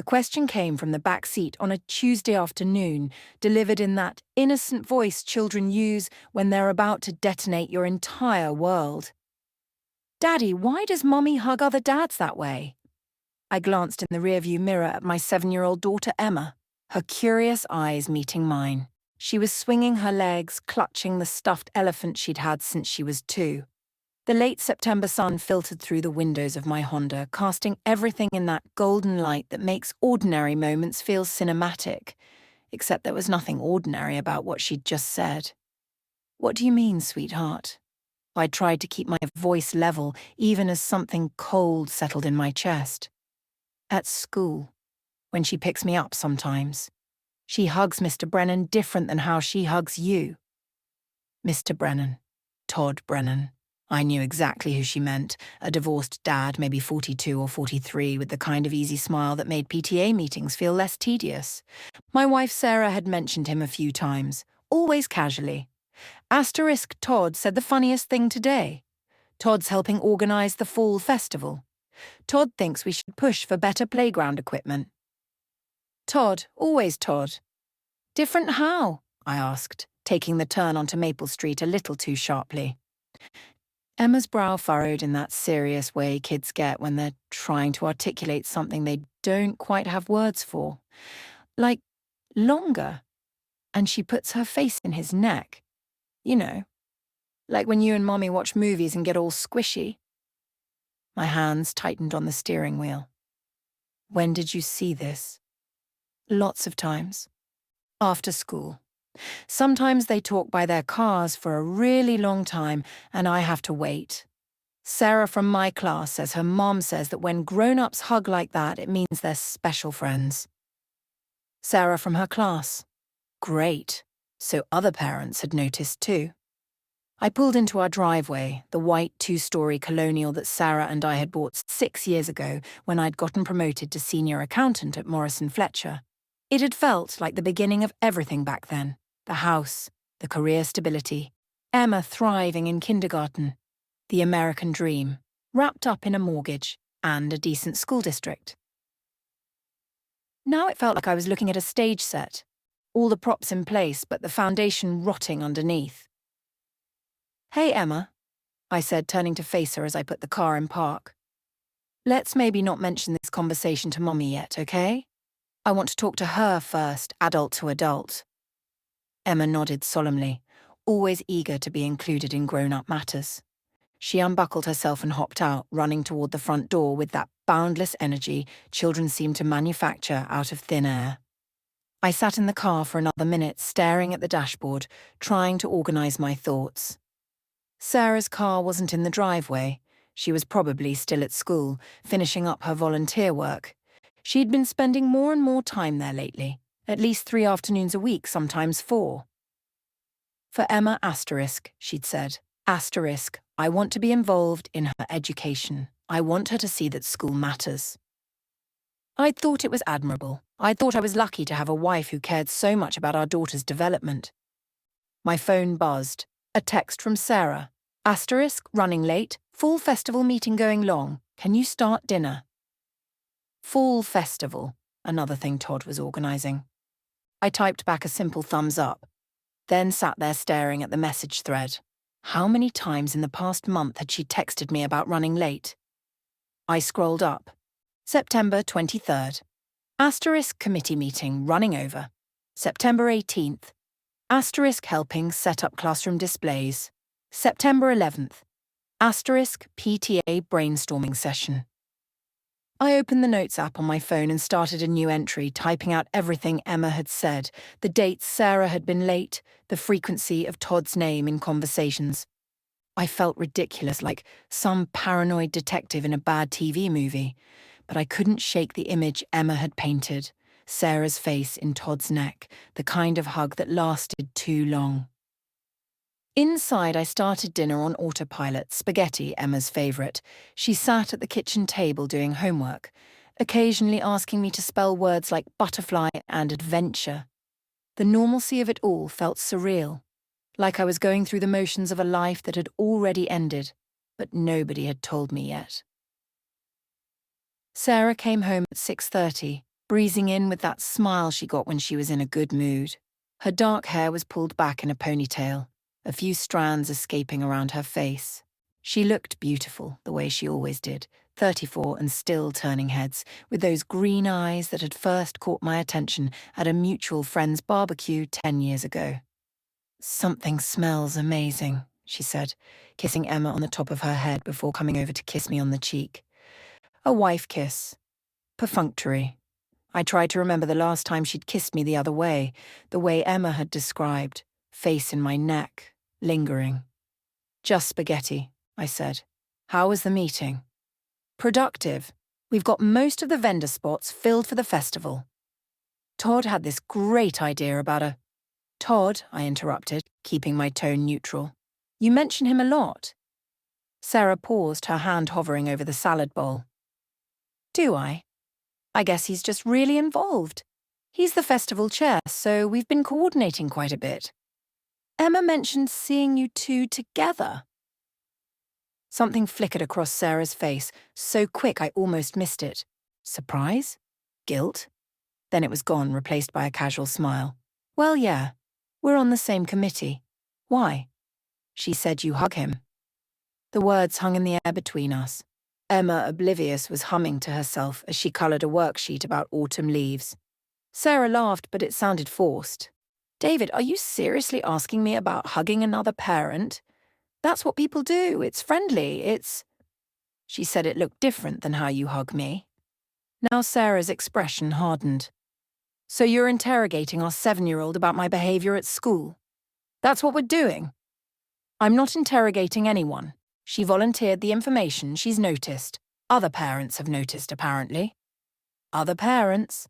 The question came from the back seat on a Tuesday afternoon, delivered in that innocent voice children use when they're about to detonate your entire world. "Daddy, why does Mummy hug other dads that way?" I glanced in the rearview mirror at my 7-year-old daughter Emma, her curious eyes meeting mine. She was swinging her legs, clutching the stuffed elephant she'd had since she was 2. The late September sun filtered through the windows of my Honda, casting everything in that golden light that makes ordinary moments feel cinematic, except there was nothing ordinary about what she'd just said. "What do you mean, sweetheart?" I tried to keep my voice level, even as something cold settled in my chest. "At school, when she picks me up sometimes, she hugs Mr. Brennan different than how she hugs you." Mr. Brennan. Todd Brennan. I knew exactly who she meant, a divorced dad, maybe 42 or 43, with the kind of easy smile that made PTA meetings feel less tedious. My wife Sarah had mentioned him a few times, always casually. Asterisk Todd said the funniest thing today. Todd's helping organize the fall festival. Todd thinks we should push for better playground equipment. Todd, always Todd. "Different how?" I asked, taking the turn onto Maple Street a little too sharply. Emma's brow furrowed in that serious way kids get when they're trying to articulate something they don't quite have words for. Like, longer. And she puts her face in his neck. You know, like when you and Mommy watch movies and get all squishy. My hands tightened on the steering wheel. "When did you see this?" "Lots of times. After school. Sometimes they talk by their cars for a really long time, and I have to wait. Sarah from my class says her mom says that when grown-ups hug like that, it means they're special friends." Sarah from her class. Great. So other parents had noticed too. I pulled into our driveway, the white 2-story colonial that Sarah and I had bought 6 years ago when I'd gotten promoted to senior accountant at Morrison Fletcher. It had felt like the beginning of everything back then. The house, the career stability, Emma thriving in kindergarten, the American dream, wrapped up in a mortgage and a decent school district. Now it felt like I was looking at a stage set, all the props in place but the foundation rotting underneath. "Hey, Emma," I said, turning to face her as I put the car in park. "Let's maybe not mention this conversation to Mommy yet, okay? I want to talk to her first, adult to adult." Emma nodded solemnly, always eager to be included in grown-up matters. She unbuckled herself and hopped out, running toward the front door with that boundless energy children seem to manufacture out of thin air. I sat in the car for another minute, staring at the dashboard, trying to organize my thoughts. Sarah's car wasn't in the driveway. She was probably still at school, finishing up her volunteer work. She'd been spending more and more time there lately, at least 3 afternoons a week, sometimes 4. "For Emma asterisk," she'd said. Asterisk, "I want to be involved in her education. I want her to see that school matters." I'd thought it was admirable. I'd thought I was lucky to have a wife who cared so much about our daughter's development. My phone buzzed. A text from Sarah. Asterisk, "Running late. Fall festival meeting going long. Can you start dinner?" Fall festival, another thing Todd was organizing. I typed back a simple thumbs up, then sat there staring at the message thread. How many times in the past month had she texted me about running late? I scrolled up. September 23rd. Asterisk committee meeting running over. September 18th. Asterisk helping set up classroom displays. September 11th. Asterisk PTA brainstorming session. I opened the Notes app on my phone and started a new entry, typing out everything Emma had said, the dates Sarah had been late, the frequency of Todd's name in conversations. I felt ridiculous, like some paranoid detective in a bad TV movie, but I couldn't shake the image Emma had painted, Sarah's face in Todd's neck, the kind of hug that lasted too long. Inside, I started dinner on autopilot, spaghetti, Emma's favourite. She sat at the kitchen table doing homework, occasionally asking me to spell words like butterfly and adventure. The normalcy of it all felt surreal, like I was going through the motions of a life that had already ended, but nobody had told me yet. Sarah came home at 6:30, breezing in with that smile she got when she was in a good mood. Her dark hair was pulled back in a ponytail, a few strands escaping around her face. She looked beautiful, the way she always did, 34 and still turning heads, with those green eyes that had first caught my attention at a mutual friend's barbecue 10 years ago. "Something smells amazing," she said, kissing Emma on the top of her head before coming over to kiss me on the cheek. A wife kiss. Perfunctory. I tried to remember the last time she'd kissed me the way Emma had described, face in my neck, lingering. "Just spaghetti," I said. "How was the meeting?" "Productive. We've got most of the vendor spots filled for the festival." Todd had this great idea about a... "Todd," I interrupted, keeping my tone neutral. "You mention him a lot." Sarah paused, her hand hovering over the salad bowl. "Do I? I guess he's just really involved. He's the festival chair, so we've been coordinating quite a bit. Emma mentioned seeing you two together." Something flickered across Sarah's face, so quick I almost missed it. Surprise? Guilt? Then it was gone, replaced by a casual smile. "Well, yeah. We're on the same committee. Why?" "She said you hug him." The words hung in the air between us. Emma, oblivious, was humming to herself as she coloured a worksheet about autumn leaves. Sarah laughed, but it sounded forced. "David, are you seriously asking me about hugging another parent? That's what people do. It's friendly. It's..." "She said it looked different than how you hug me." Now Sarah's expression hardened. "So you're interrogating our 7-year-old about my behaviour at school? That's what we're doing?" "I'm not interrogating anyone. She volunteered the information she's noticed. Other parents have noticed, apparently." "Other parents?"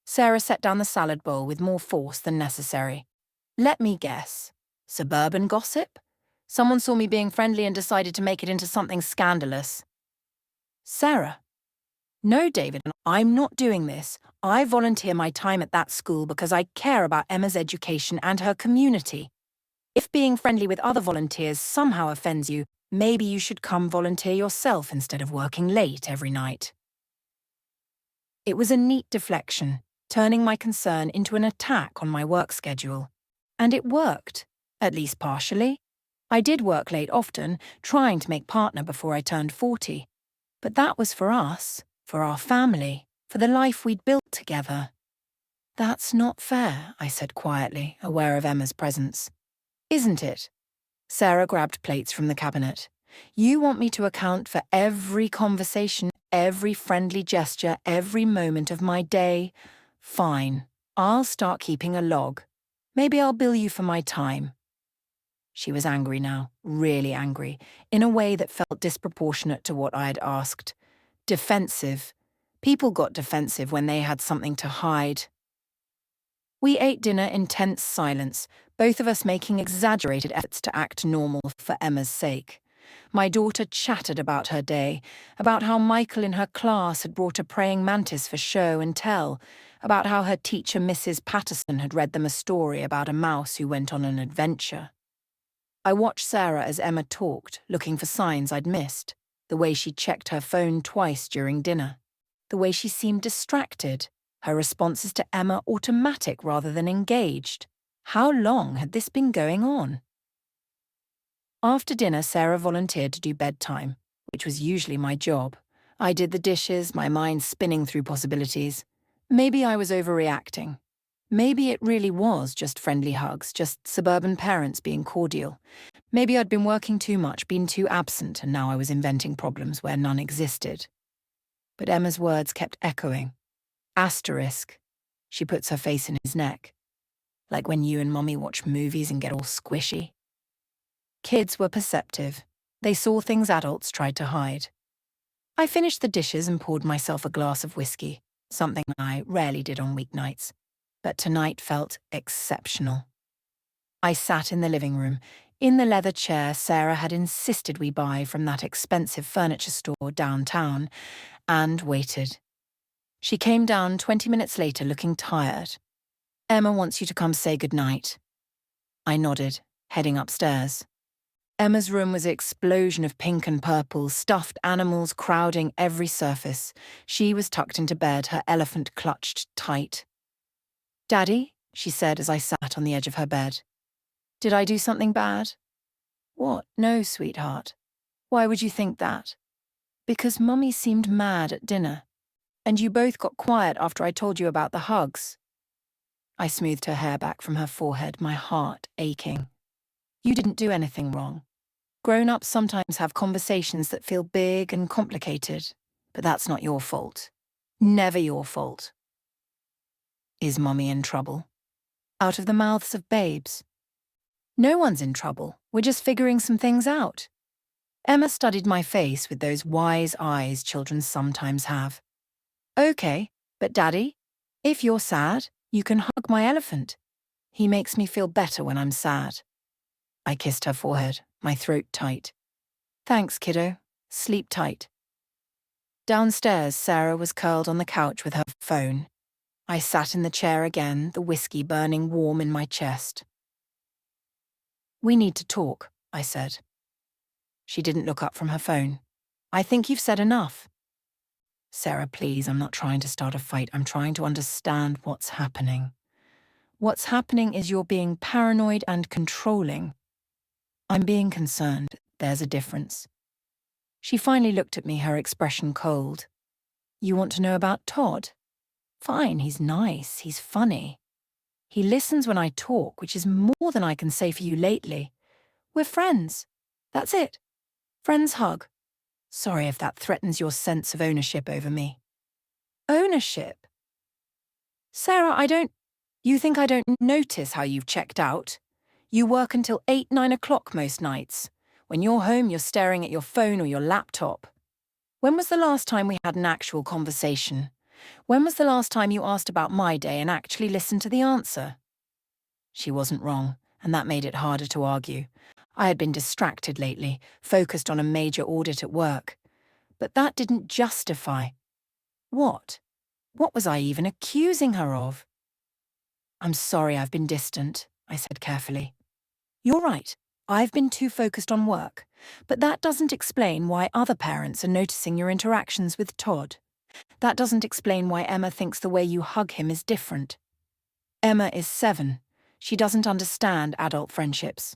Sarah set down the salad bowl with more force than necessary. "Let me guess. Suburban gossip? Someone saw me being friendly and decided to make it into something scandalous." "Sarah." "No, David, I'm not doing this. I volunteer my time at that school because I care about Emma's education and her community. If being friendly with other volunteers somehow offends you, maybe you should come volunteer yourself instead of working late every night." It was a neat deflection, turning my concern into an attack on my work schedule. And it worked, at least partially. I did work late often, trying to make partner before I turned 40. But that was for us, for our family, for the life we'd built together. "That's not fair," I said quietly, aware of Emma's presence. "Isn't it?" Sarah grabbed plates from the cabinet. "You want me to account for every conversation, every friendly gesture, every moment of my day? Fine. I'll start keeping a log. Maybe I'll bill you for my time." She was angry now, really angry, in a way that felt disproportionate to what I had asked. Defensive. People got defensive when they had something to hide. We ate dinner in tense silence, both of us making exaggerated efforts to act normal for Emma's sake. My daughter chattered about her day, about how Michael in her class had brought a praying mantis for show and tell, about how her teacher Mrs. Patterson had read them a story about a mouse who went on an adventure. I watched Sarah as Emma talked, looking for signs I'd missed, the way she checked her phone twice during dinner, the way she seemed distracted, her responses to Emma automatic rather than engaged. How long had this been going on? After dinner, Sarah volunteered to do bedtime, which was usually my job. I did the dishes, my mind spinning through possibilities. Maybe I was overreacting. Maybe it really was just friendly hugs, just suburban parents being cordial. Maybe I'd been working too much, been too absent, and now I was inventing problems where none existed. But Emma's words kept echoing. Asterisk. She puts her face in his neck. Like when you and Mummy watch movies and get all squishy. Kids were perceptive. They saw things adults tried to hide. I finished the dishes and poured myself a glass of whiskey, something I rarely did on weeknights, but tonight felt exceptional. I sat in the living room, in the leather chair Sarah had insisted we buy from that expensive furniture store downtown, and waited. She came down 20 minutes later looking tired. "Emma wants you to come say goodnight." I nodded, heading upstairs. Emma's room was an explosion of pink and purple, stuffed animals crowding every surface. She was tucked into bed, her elephant clutched tight. "Daddy," she said as I sat on the edge of her bed. "Did I do something bad?" "What? No, sweetheart. Why would you think that?" "Because Mummy seemed mad at dinner. And you both got quiet after I told you about the hugs." I smoothed her hair back from her forehead, my heart aching. "You didn't do anything wrong. Grown-ups sometimes have conversations that feel big and complicated, but that's not your fault. Never your fault." "Is Mummy in trouble?" Out of the mouths of babes. "No one's in trouble. We're just figuring some things out." Emma studied my face with those wise eyes children sometimes have. "Okay, but Daddy, if you're sad, you can hug my elephant. He makes me feel better when I'm sad." I kissed her forehead, my throat tight. "Thanks, kiddo. Sleep tight." Downstairs, Sarah was curled on the couch with her phone. I sat in the chair again, the whiskey burning warm in my chest. "We need to talk," I said. She didn't look up from her phone. "I think you've said enough." "Sarah, please, I'm not trying to start a fight. I'm trying to understand what's happening." "What's happening is you're being paranoid and controlling." "I'm being concerned. There's a difference." She finally looked at me, her expression cold. "You want to know about Todd? Fine, he's nice, he's funny. He listens when I talk, which is more than I can say for you lately. We're friends. That's it. Friends hug. Sorry if that threatens your sense of ownership over me." "Ownership?" "Sarah, you think I don't notice how you've checked out? You work until 8, 9 o'clock most nights. When you're home, you're staring at your phone or your laptop. When was the last time we had an actual conversation? When was the last time you asked about my day and actually listened to the answer?" She wasn't wrong, and that made it harder to argue. I had been distracted lately, focused on a major audit at work. But that didn't justify. What? What was I even accusing her of? "I'm sorry I've been distant," I said carefully. "You're right. I've been too focused on work. But that doesn't explain why other parents are noticing your interactions with Todd. That doesn't explain why Emma thinks the way you hug him is different. Emma is 7. She doesn't understand adult friendships.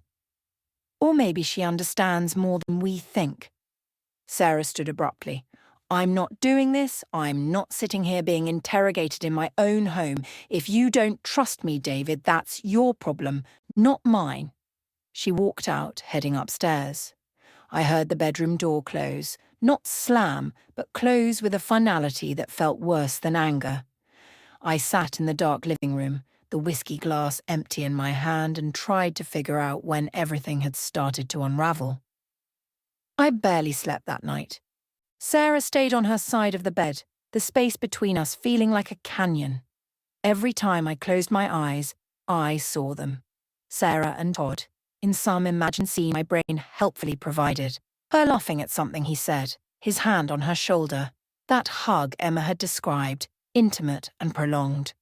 Or maybe she understands more than we think." Sarah stood abruptly. "I'm not doing this. I'm not sitting here being interrogated in my own home. If you don't trust me, David, that's your problem, not mine." She walked out, heading upstairs. I heard the bedroom door close, not slam, but close with a finality that felt worse than anger. I sat in the dark living room, the whiskey glass empty in my hand, and tried to figure out when everything had started to unravel. I barely slept that night. Sarah stayed on her side of the bed, the space between us feeling like a canyon. Every time I closed my eyes, I saw them. Sarah and Todd, in some imagined scene my brain helpfully provided. Her laughing at something he said, his hand on her shoulder. That hug Emma had described, intimate and prolonged.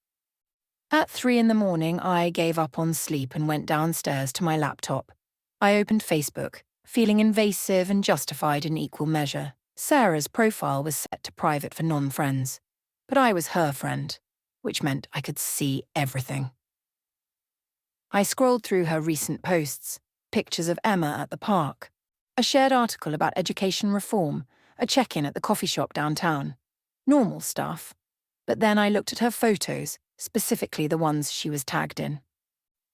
At 3 in the morning, I gave up on sleep and went downstairs to my laptop. I opened Facebook, feeling invasive and justified in equal measure. Sarah's profile was set to private for non-friends, but I was her friend, which meant I could see everything. I scrolled through her recent posts, pictures of Emma at the park, a shared article about education reform, a check-in at the coffee shop downtown. Normal stuff. But then I looked at her photos, specifically the ones she was tagged in.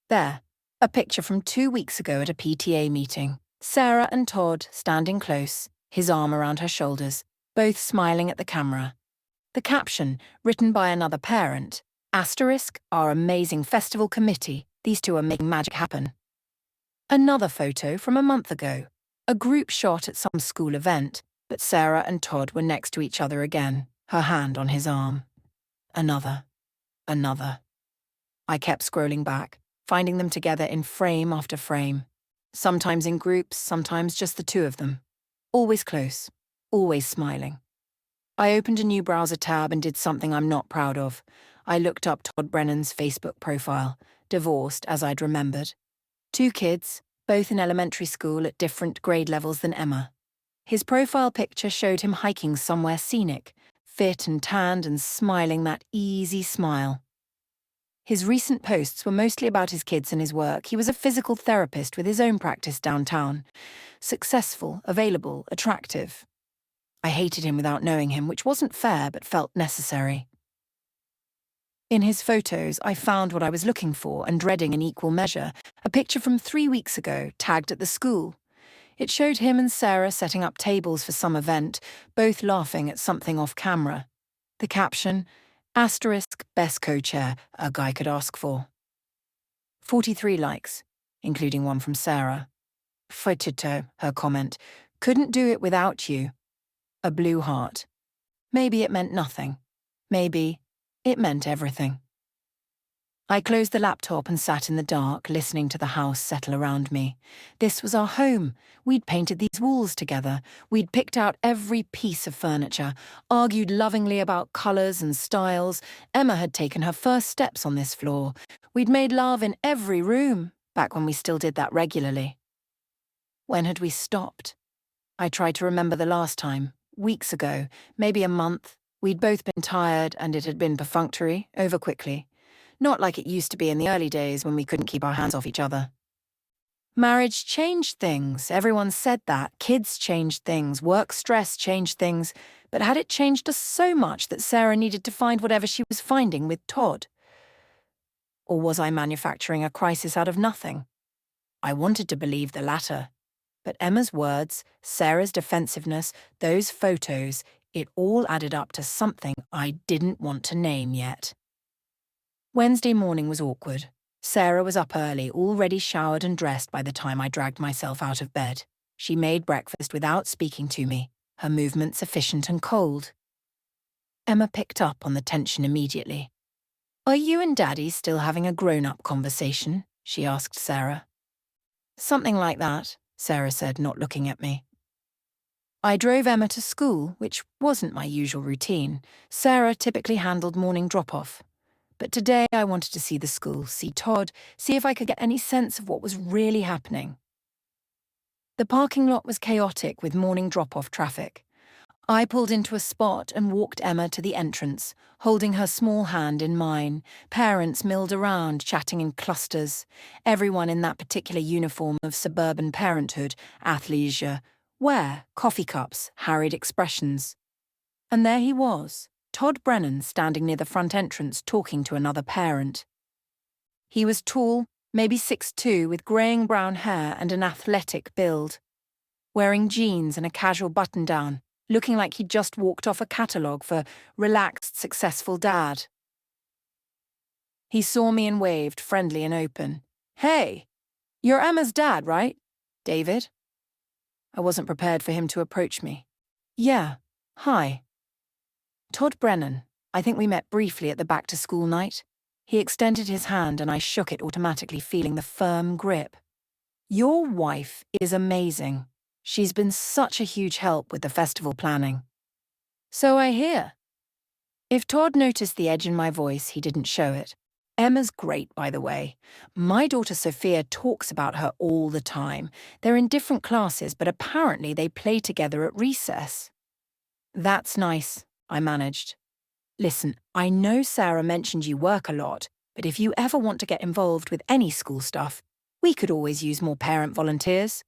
There, a picture from 2 weeks ago at a PTA meeting. Sarah and Todd standing close, his arm around her shoulders, both smiling at the camera. The caption, written by another parent, **, our amazing festival committee, these two are making magic happen." Another photo from a month ago, a group shot at some school event, but Sarah and Todd were next to each other again, her hand on his arm. Another. I kept scrolling back, finding them together in frame after frame. Sometimes in groups, sometimes just the two of them. Always close, always smiling. I opened a new browser tab and did something I'm not proud of. I looked up Todd Brennan's Facebook profile, divorced as I'd remembered. 2 kids, both in elementary school at different grade levels than Emma. His profile picture showed him hiking somewhere scenic, fit and tanned and smiling that easy smile. His recent posts were mostly about his kids and his work. He was a physical therapist with his own practice downtown. Successful, available, attractive. I hated him without knowing him, which wasn't fair but felt necessary. In his photos, I found what I was looking for and dreading in equal measure, a picture from 3 weeks ago, tagged at the school. It showed him and Sarah setting up tables for some event, both laughing at something off camera. The caption, *best co-chair a guy could ask for. 43 likes, including one from Sarah. Fotito, her comment, couldn't do it without you. A blue heart. Maybe it meant nothing. Maybe it meant everything. I closed the laptop and sat in the dark, listening to the house settle around me. This was our home. We'd painted these walls together. We'd picked out every piece of furniture, argued lovingly about colours and styles. Emma had taken her first steps on this floor. We'd made love in every room, back when we still did that regularly. When had we stopped? I tried to remember the last time, weeks ago, maybe a month. We'd both been tired and it had been perfunctory, over quickly. Not like it used to be in the early days when we couldn't keep our hands off each other. Marriage changed things. Everyone said that. Kids changed things. Work stress changed things. But had it changed us so much that Sarah needed to find whatever she was finding with Todd? Or was I manufacturing a crisis out of nothing? I wanted to believe the latter. But Emma's words, Sarah's defensiveness, those photos, it all added up to something I didn't want to name yet. Wednesday morning was awkward. Sarah was up early, already showered and dressed by the time I dragged myself out of bed. She made breakfast without speaking to me, her movements efficient and cold. Emma picked up on the tension immediately. "Are you and Daddy still having a grown-up conversation?" she asked Sarah. "Something like that," Sarah said, not looking at me. I drove Emma to school, which wasn't my usual routine. Sarah typically handled morning drop-off. But today I wanted to see the school, see Todd, see if I could get any sense of what was really happening. The parking lot was chaotic with morning drop-off traffic. I pulled into a spot and walked Emma to the entrance, holding her small hand in mine. Parents milled around, chatting in clusters. Everyone in that particular uniform of suburban parenthood, athleisure, wear, coffee cups, harried expressions. And there he was, Todd Brennan, standing near the front entrance talking to another parent. He was tall, maybe 6'2", with greying brown hair and an athletic build. Wearing jeans and a casual button-down, looking like he'd just walked off a catalogue for relaxed, successful dad. He saw me and waved, friendly and open. "Hey, you're Emma's dad, right? David?" I wasn't prepared for him to approach me. "Yeah, hi." "Todd Brennan. I think we met briefly at the back-to-school night." He extended his hand and I shook it automatically, feeling the firm grip. "Your wife is amazing. She's been such a huge help with the festival planning." "So I hear." If Todd noticed the edge in my voice, he didn't show it. Emma's great, by the way. My daughter Sophia talks about her all the time. They're in different classes, but apparently they play together at recess. "That's nice," I managed. "Listen, I know Sarah mentioned you work a lot, but if you ever want to get involved with any school stuff, we could always use more parent volunteers.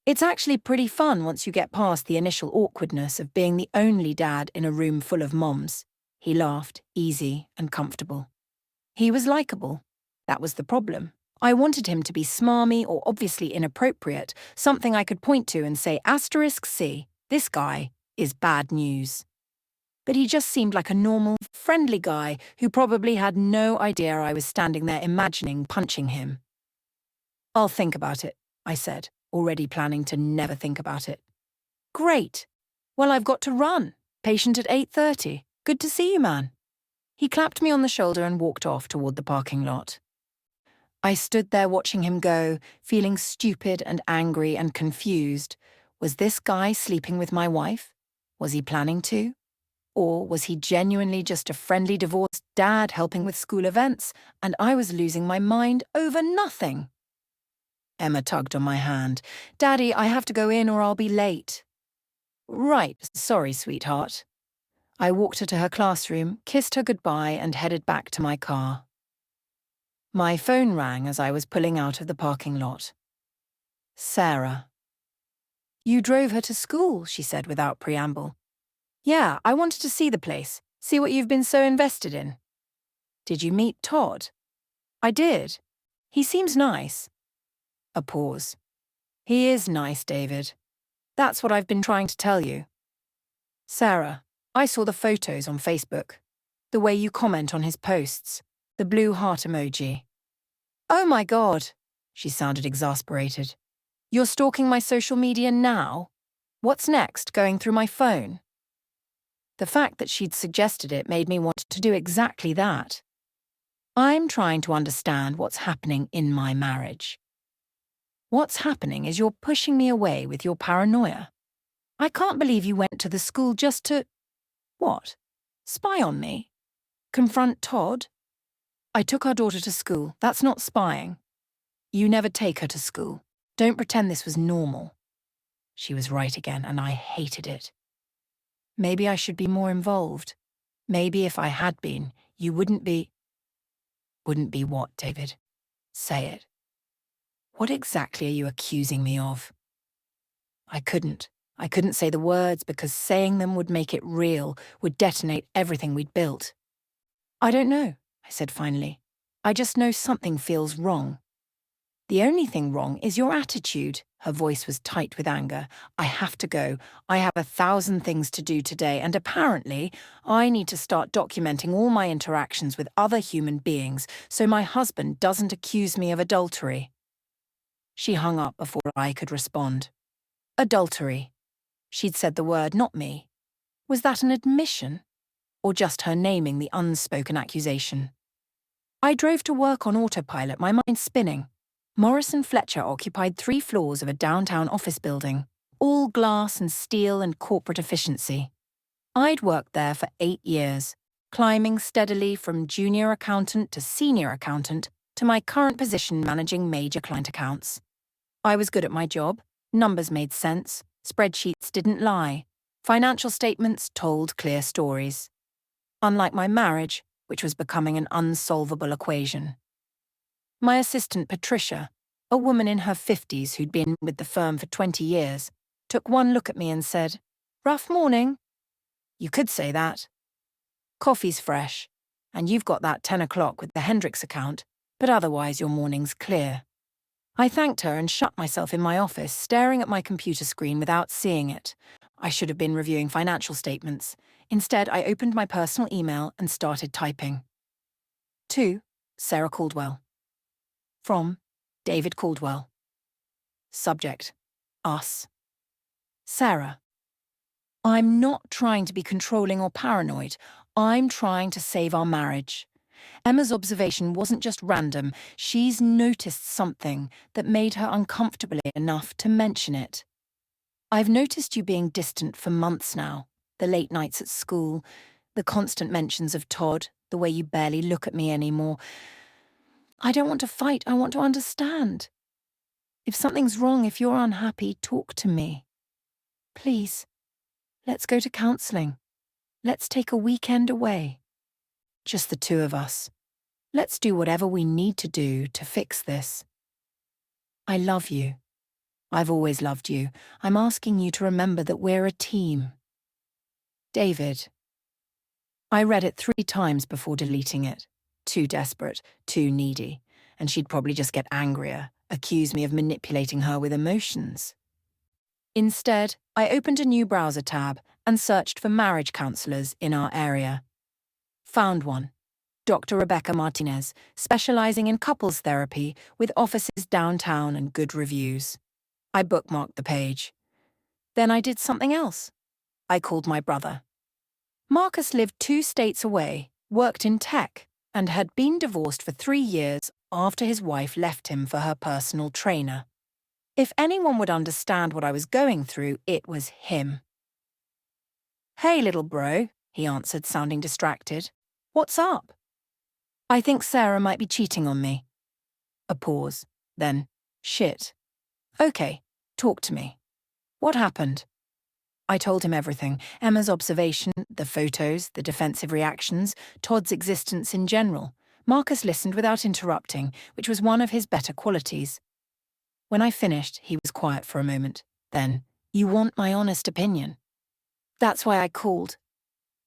It's actually pretty fun once you get past the initial awkwardness of being the only dad in a room full of moms." He laughed, easy and comfortable. He was likeable. That was the problem. I wanted him to be smarmy or obviously inappropriate, something I could point to and say, *C, this guy is bad news. But he just seemed like a normal, friendly guy who probably had no idea I was standing there imagining punching him. "I'll think about it," I said, already planning to never think about it. "Great. Well, I've got to run. Patient at 8:30. Good to see you, man." He clapped me on the shoulder and walked off toward the parking lot. I stood there watching him go, feeling stupid and angry and confused. Was this guy sleeping with my wife? Was he planning to? Or was he genuinely just a friendly divorced dad helping with school events, and I was losing my mind over nothing? Emma tugged on my hand. Daddy, I have to go in or I'll be late. Right, sorry, sweetheart. I walked her to her classroom, kissed her goodbye, and headed back to my car. My phone rang as I was pulling out of the parking lot. Sarah. You drove her to school, she said without preamble. Yeah, I wanted to see the place, see what you've been so invested in. Did you meet Todd? I did. He seems nice. A pause. He is nice, David. That's what I've been trying to tell you. Sarah, I saw the photos on Facebook. The way you comment on his posts. The blue heart emoji. Oh my God, she sounded exasperated. You're stalking my social media now? What's next, going through my phone? The fact that she'd suggested it made me want to do exactly that. I'm trying to understand what's happening in my marriage. What's happening is you're pushing me away with your paranoia. I can't believe you went to the school just to… What? Spy on me? Confront Todd? I took our daughter to school. That's not spying. You never take her to school. Don't pretend this was normal. She was right again, and I hated it. Maybe I should be more involved. Maybe if I had been, you wouldn't be… Wouldn't be what, David? Say it. What exactly are you accusing me of? I couldn't say the words because saying them would make it real, would detonate everything we'd built. I don't know, I said finally. I just know something feels wrong. The only thing wrong is your attitude. Her voice was tight with anger. I have to go. I have 1,000 things to do today, and apparently I need to start documenting all my interactions with other human beings so my husband doesn't accuse me of adultery. She hung up before I could respond. Adultery. She'd said the word, not me. Was that an admission? Or just her naming the unspoken accusation? I drove to work on autopilot, my mind spinning. Morrison Fletcher occupied 3 floors of a downtown office building, all glass and steel and corporate efficiency. I'd worked there for 8 years, climbing steadily from junior accountant to senior accountant to my current position managing major client accounts. I was good at my job, numbers made sense, spreadsheets didn't lie, financial statements told clear stories. Unlike my marriage, which was becoming an unsolvable equation. My assistant Patricia, a woman in her 50s who'd been with the firm for 20 years, took one look at me and said, "Rough morning." You could say that. Coffee's fresh, and you've got that 10 o'clock with the Hendricks account, but otherwise your morning's clear. I thanked her and shut myself in my office, staring at my computer screen without seeing it. I should have been reviewing financial statements. Instead, I opened my personal email and started typing. To Sarah Caldwell. From David Caldwell. Subject: Us. Sarah. I'm not trying to be controlling or paranoid. I'm trying to save our marriage. Emma's observation wasn't just random. She's noticed something that made her uncomfortable enough to mention it. I've noticed you being distant for months now. The late nights at school, the constant mentions of Todd, the way you barely look at me anymore. I don't want to fight, I want to understand. If something's wrong, if you're unhappy, talk to me. Please, let's go to counselling. Let's take a weekend away. Just the 2 of us. Let's do whatever we need to do to fix this. I love you. I've always loved you. I'm asking you to remember that we're a team. David. I read it 3 times before deleting it. Too desperate, too needy, and she'd probably just get angrier, accuse me of manipulating her with emotions. Instead, I opened a new browser tab and searched for marriage counsellors in our area. Found one. Dr. Rebecca Martinez, specialising in couples therapy with offices downtown and good reviews. I bookmarked the page. Then I did something else. I called my brother. Marcus lived 2 states away, worked in tech, and had been divorced for 3 years after his wife left him for her personal trainer. If anyone would understand what I was going through, it was him. "Hey, little bro," he answered, sounding distracted. "What's up?" "I think Sarah might be cheating on me." A pause. Then, Shit. Okay, talk to me. What happened? I told him everything. Emma's observation, the photos, the defensive reactions, Todd's existence in general. Marcus listened without interrupting, which was one of his better qualities. When I finished, he was quiet for a moment. Then, "You want my honest opinion?" "That's why I called."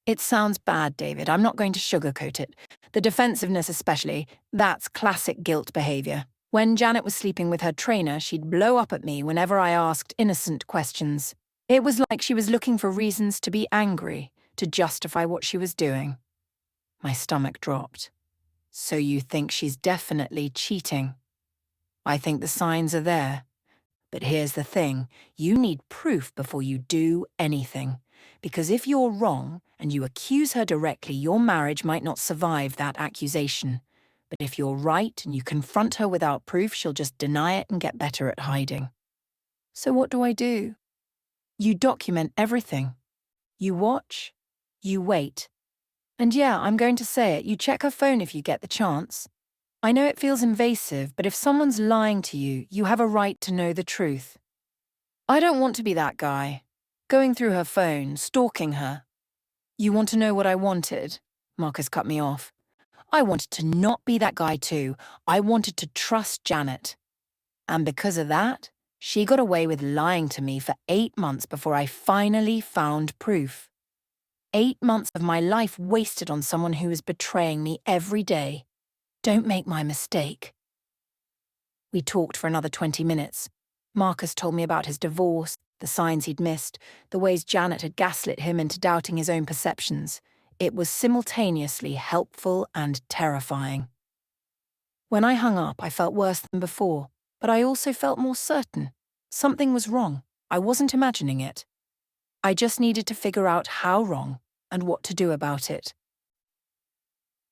"It sounds bad, David. I'm not going to sugarcoat it. The defensiveness especially, that's classic guilt behavior. When Janet was sleeping with her trainer, she'd blow up at me whenever I asked innocent questions. It was like she was looking for reasons to be angry, to justify what she was doing." My stomach dropped. "So you think she's definitely cheating?" "I think the signs are there. But here's the thing, you need proof before you do anything. Because if you're wrong and you accuse her directly, your marriage might not survive that accusation. But if you're right and you confront her without proof, she'll just deny it and get better at hiding." "So what do I do?" "You document everything. You watch. You wait. And yeah, I'm going to say it, you check her phone if you get the chance. I know it feels invasive, but if someone's lying to you, you have a right to know the truth." "I don't want to be that guy. Going through her phone, stalking her." "You want to know what I wanted?" Marcus cut me off. "I wanted to not be that guy too. I wanted to trust Janet. And because of that, she got away with lying to me for 8 months before I finally found proof. 8 months of my life wasted on someone who was betraying me every day. Don't make my mistake." We talked for another 20 minutes. Marcus told me about his divorce, the signs he'd missed, the ways Janet had gaslit him into doubting his own perceptions. It was simultaneously helpful and terrifying. When I hung up, I felt worse than before, but I also felt more certain. Something was wrong. I wasn't imagining it. I just needed to figure out how wrong and what to do about it.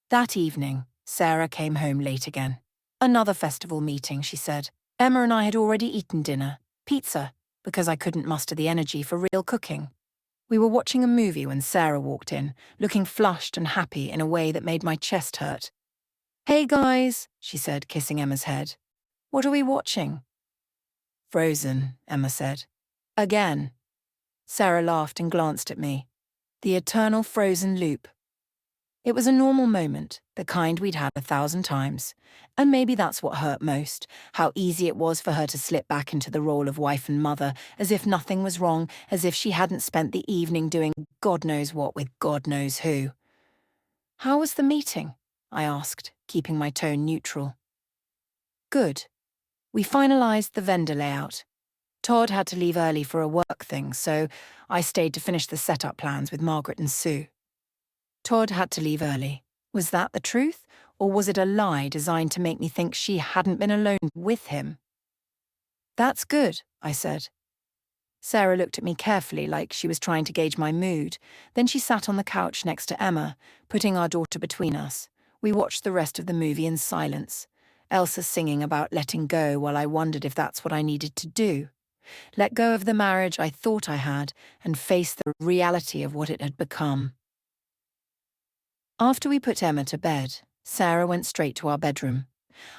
That evening, Sarah came home late again. "Another festival meeting," she said. Emma and I had already eaten dinner, pizza, because I couldn't muster the energy for real cooking. We were watching a movie when Sarah walked in, looking flushed and happy in a way that made my chest hurt. "Hey guys," she said, kissing Emma's head. "What are we watching?" "Frozen," Emma said. "Again." Sarah laughed and glanced at me. The eternal frozen loop. It was a normal moment, the kind we'd had 1,000 times. And maybe that's what hurt most, how easy it was for her to slip back into the role of wife and mother, as if nothing was wrong, as if she hadn't spent the evening doing God knows what with God knows who. "How was the meeting?" I asked, keeping my tone neutral. "Good. We finalized the vendor layout. Todd had to leave early for a work thing, so I stayed to finish the setup plans with Margaret and Sue." Todd had to leave early. Was that the truth, or was it a lie designed to make me think she hadn't been alone with him? "That's good," I said. Sarah looked at me carefully like she was trying to gauge my mood. Then she sat on the couch next to Emma, putting our daughter between us. We watched the rest of the movie in silence. Elsa singing about letting go while I wondered if that's what I needed to do. Let go of the marriage I thought I had and face the reality of what it had become. After we put Emma to bed, Sarah went straight to our bedroom.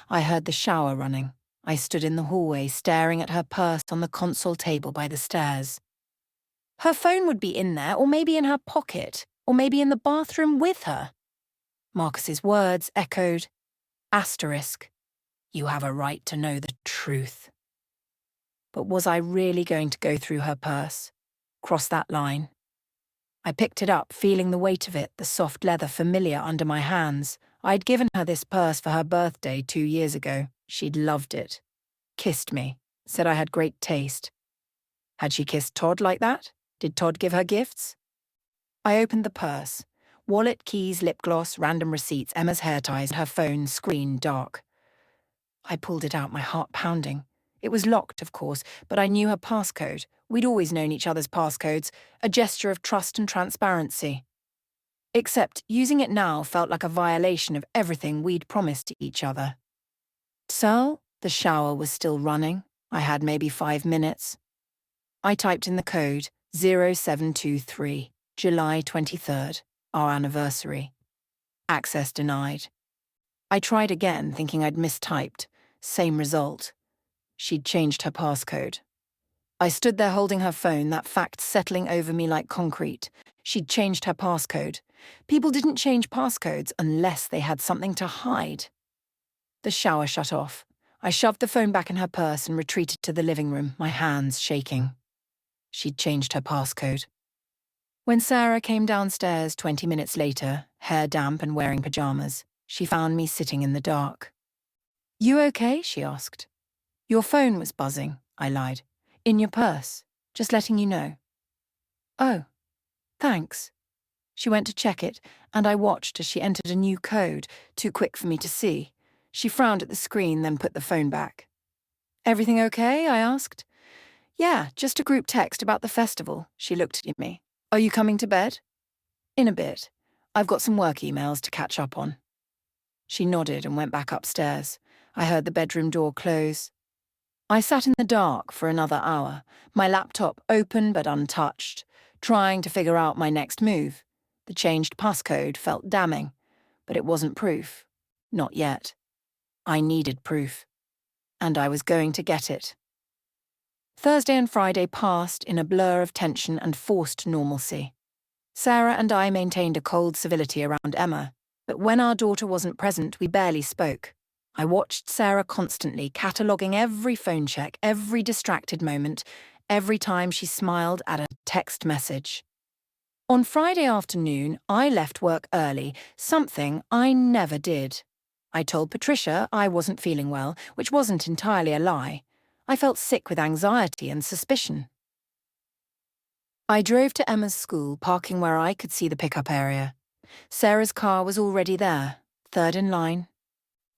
I heard the shower running. I stood in the hallway staring at her purse on the console table by the stairs. Her phone would be in there, or maybe in her pocket, or maybe in the bathroom with her. Marcus's words echoed, asterisk, "You have a right to know the truth." But was I really going to go through her purse? Cross that line? I picked it up, feeling the weight of it, the soft leather familiar under my hands. I'd given her this purse for her birthday 2 years ago. She'd loved it. Kissed me. Said I had great taste. Had she kissed Todd like that? Did Todd give her gifts? I opened the purse. Wallet, keys, lip gloss, random receipts, Emma's hair ties, her phone, screen dark. I pulled it out, my heart pounding. It was locked, of course, but I knew her passcode. We'd always known each other's passcodes, a gesture of trust and transparency. Except using it now felt like a violation of everything we'd promised to each other. So, the shower was still running. I had maybe 5 minutes. I typed in the code 0723, July 23rd, our anniversary. Access denied. I tried again, thinking I'd mistyped. Same result. She'd changed her passcode. I stood there holding her phone, that fact settling over me like concrete. She'd changed her passcode. People didn't change passcodes unless they had something to hide. The shower shut off. I shoved the phone back in her purse and retreated to the living room, my hands shaking. She'd changed her passcode. When Sarah came downstairs 20 minutes later, hair damp and wearing pajamas, she found me sitting in the dark. "You okay?" she asked. "Your phone was buzzing," I lied. "In your purse. Just letting you know." "Oh, thanks." She went to check it, and I watched as she entered a new code, too quick for me to see. She frowned at the screen, then put the phone back. "Everything okay?" I asked. "Yeah, just a group text about the festival." She looked at me. "Are you coming to bed?" "In a bit. I've got some work emails to catch up on." She nodded and went back upstairs. I heard the bedroom door close. I sat in the dark for another hour, my laptop open but untouched, trying to figure out my next move. The changed passcode felt damning, but it wasn't proof. Not yet. I needed proof. And I was going to get it. Thursday and Friday passed in a blur of tension and forced normalcy. Sarah and I maintained a cold civility around Emma, but when our daughter wasn't present, we barely spoke. I watched Sarah constantly, cataloguing every phone check, every distracted moment, every time she smiled at a text message. On Friday afternoon, I left work early, something I never did. I told Patricia I wasn't feeling well, which wasn't entirely a lie. I felt sick with anxiety and suspicion. I drove to Emma's school, parking where I could see the pickup area. Sarah's car was already there, third in line.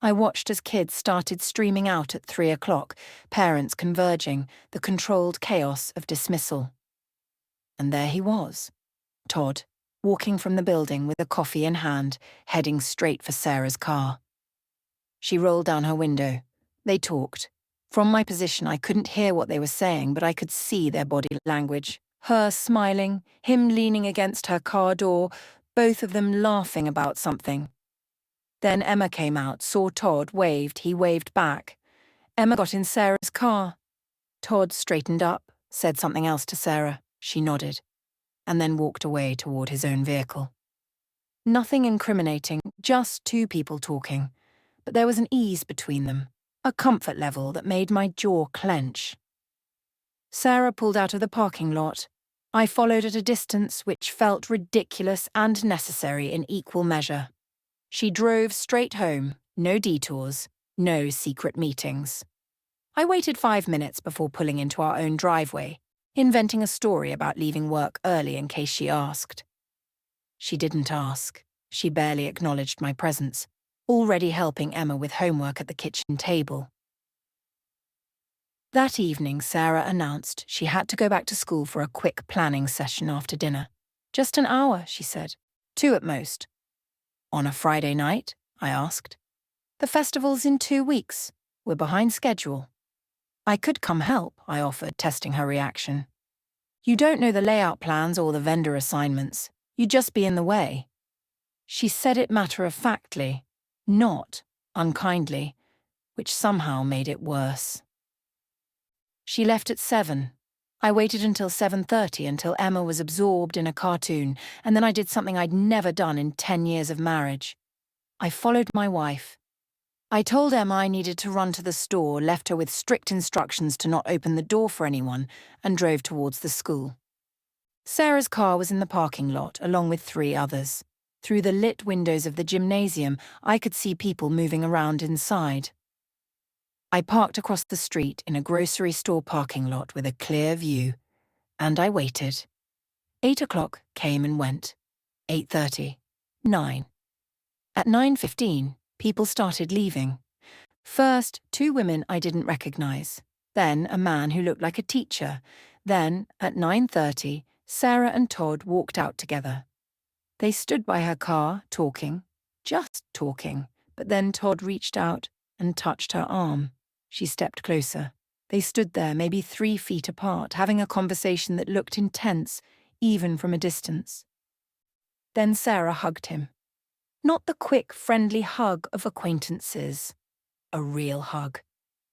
I watched as kids started streaming out at 3 o'clock, parents converging, the controlled chaos of dismissal. And there he was, Todd, walking from the building with a coffee in hand, heading straight for Sarah's car. She rolled down her window. They talked. From my position, I couldn't hear what they were saying, but I could see their body language. Her smiling, him leaning against her car door, both of them laughing about something. Then Emma came out, saw Todd, waved, he waved back. Emma got in Sarah's car. Todd straightened up, said something else to Sarah. She nodded, and then walked away toward his own vehicle. Nothing incriminating, just two people talking. But there was an ease between them, a comfort level that made my jaw clench. Sarah pulled out of the parking lot. I followed at a distance which felt ridiculous and necessary in equal measure. She drove straight home, no detours, no secret meetings. I waited 5 minutes before pulling into our own driveway, inventing a story about leaving work early in case she asked. She didn't ask. She barely acknowledged my presence, already helping Emma with homework at the kitchen table. That evening, Sarah announced she had to go back to school for a quick planning session after dinner. "Just an hour," she said. "2 at most." "On a Friday night?" I asked. "The festival's in 2 weeks. We're behind schedule." "I could come help," I offered, testing her reaction. "You don't know the layout plans or the vendor assignments. You'd just be in the way." She said it matter-of-factly, not unkindly, which somehow made it worse. She left at 7. I waited until 7:30 until Emma was absorbed in a cartoon, and then I did something I'd never done in 10 years of marriage. I followed my wife. I told Emma I needed to run to the store, left her with strict instructions to not open the door for anyone, and drove towards the school. Sarah's car was in the parking lot, along with 3 others. Through the lit windows of the gymnasium, I could see people moving around inside. I parked across the street in a grocery store parking lot with a clear view, and I waited. 8 o'clock came and went. 8:30. 9. At 9:15, people started leaving. First, 2 women I didn't recognize. Then, a man who looked like a teacher. Then, at 9:30, Sarah and Todd walked out together. They stood by her car, talking, just talking, but then Todd reached out and touched her arm. She stepped closer. They stood there, maybe 3 feet apart, having a conversation that looked intense, even from a distance. Then Sarah hugged him. Not the quick, friendly hug of acquaintances. A real hug.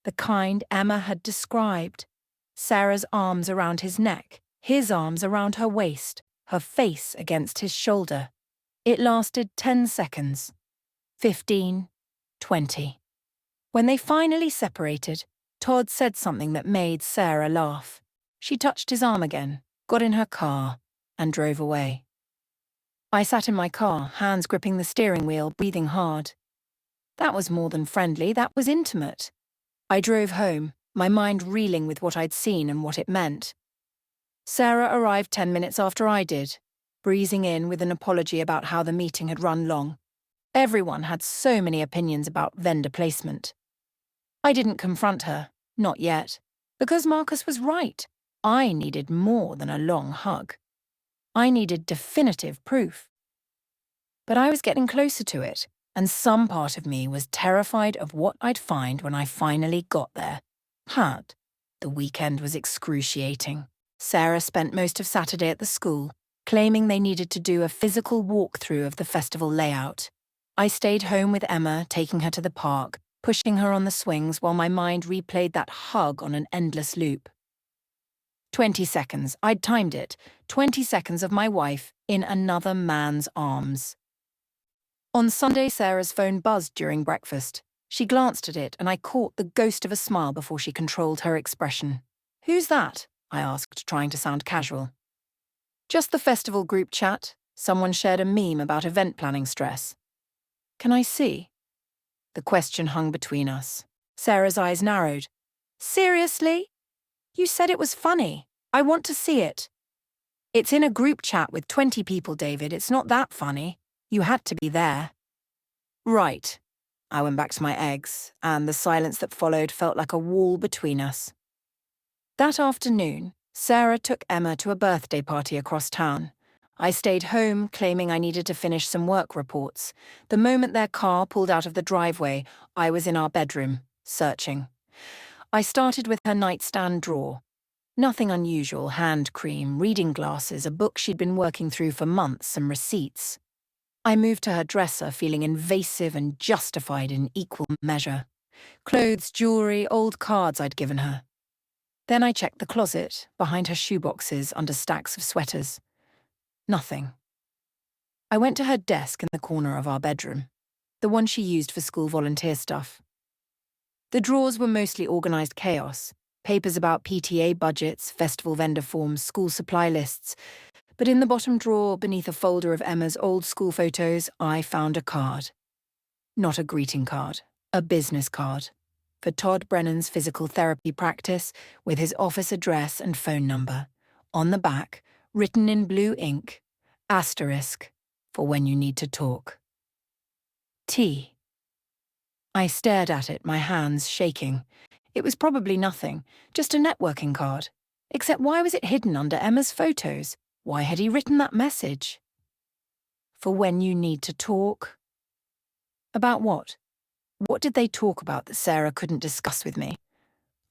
the kind Emma had described. Sarah's arms around his neck, his arms around her waist, her face against his shoulder. It lasted 10 seconds. 15, 20. When they finally separated, Todd said something that made Sarah laugh. She touched his arm again, got in her car, and drove away. I sat in my car, hands gripping the steering wheel, breathing hard. That was more than friendly, that was intimate. I drove home, my mind reeling with what I'd seen and what it meant. Sarah arrived 10 minutes after I did, breezing in with an apology about how the meeting had run long. Everyone had so many opinions about vendor placement. I didn't confront her, not yet, because Marcus was right. I needed more than a long hug. I needed definitive proof. But I was getting closer to it, and some part of me was terrified of what I'd find when I finally got there. The weekend was excruciating. Sarah spent most of Saturday at the school, claiming they needed to do a physical walkthrough of the festival layout. I stayed home with Emma, taking her to the park, pushing her on the swings while my mind replayed that hug on an endless loop. 20 seconds, I'd timed it. 20 seconds of my wife in another man's arms. On Sunday, Sarah's phone buzzed during breakfast. She glanced at it, and I caught the ghost of a smile before she controlled her expression. "Who's that?" I asked, trying to sound casual. "Just the festival group chat. Someone shared a meme about event planning stress." "Can I see?" The question hung between us. Sarah's eyes narrowed. "Seriously? You said it was funny. I want to see it." "It's in a group chat with 20 people, David. It's not that funny. You had to be there." "Right." I went back to my eggs, and the silence that followed felt like a wall between us. That afternoon, Sarah took Emma to a birthday party across town. I stayed home, claiming I needed to finish some work reports. The moment their car pulled out of the driveway, I was in our bedroom, searching. I started with her nightstand drawer. Nothing unusual: hand cream, reading glasses, a book she'd been working through for months, some receipts. I moved to her dresser, feeling invasive and justified in equal measure. Clothes, jewelry, old cards I'd given her. Then I checked the closet, behind her shoeboxes, under stacks of sweaters. Nothing. I went to her desk in the corner of our bedroom, the one she used for school volunteer stuff. The drawers were mostly organized chaos: papers about PTA budgets, festival vendor forms, school supply lists. But in the bottom drawer, beneath a folder of Emma's old school photos, I found a card. Not a greeting card, a business card. For Todd Brennan's physical therapy practice, with his office address and phone number. On the back, written in blue ink, asterisk, for when you need to talk. T. I stared at it, my hands shaking. It was probably nothing, just a networking card. Except why was it hidden under Emma's photos? Why had he written that message? For when you need to talk. About what? What did they talk about that Sarah couldn't discuss with me?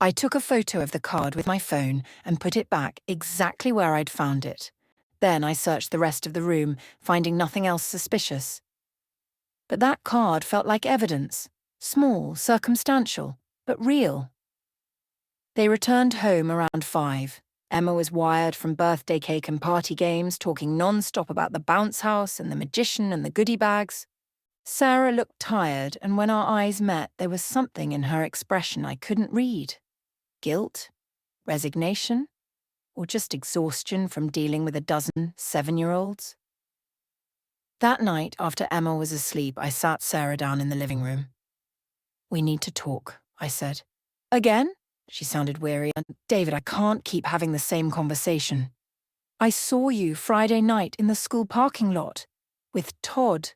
I took a photo of the card with my phone and put it back exactly where I'd found it. Then I searched the rest of the room, finding nothing else suspicious. But that card felt like evidence. Small, circumstantial, but real. They returned home around 5. Emma was wired from birthday cake and party games, talking non-stop about the bounce house and the magician and the goodie bags. Sarah looked tired, and when our eyes met, there was something in her expression I couldn't read. Guilt? Resignation? Or just exhaustion from dealing with a dozen 7-year-olds? That night, after Emma was asleep, I sat Sarah down in the living room. "We need to talk," I said. "Again?" She sounded weary. "David, I can't keep having the same conversation. I saw you Friday night in the school parking lot. With Todd."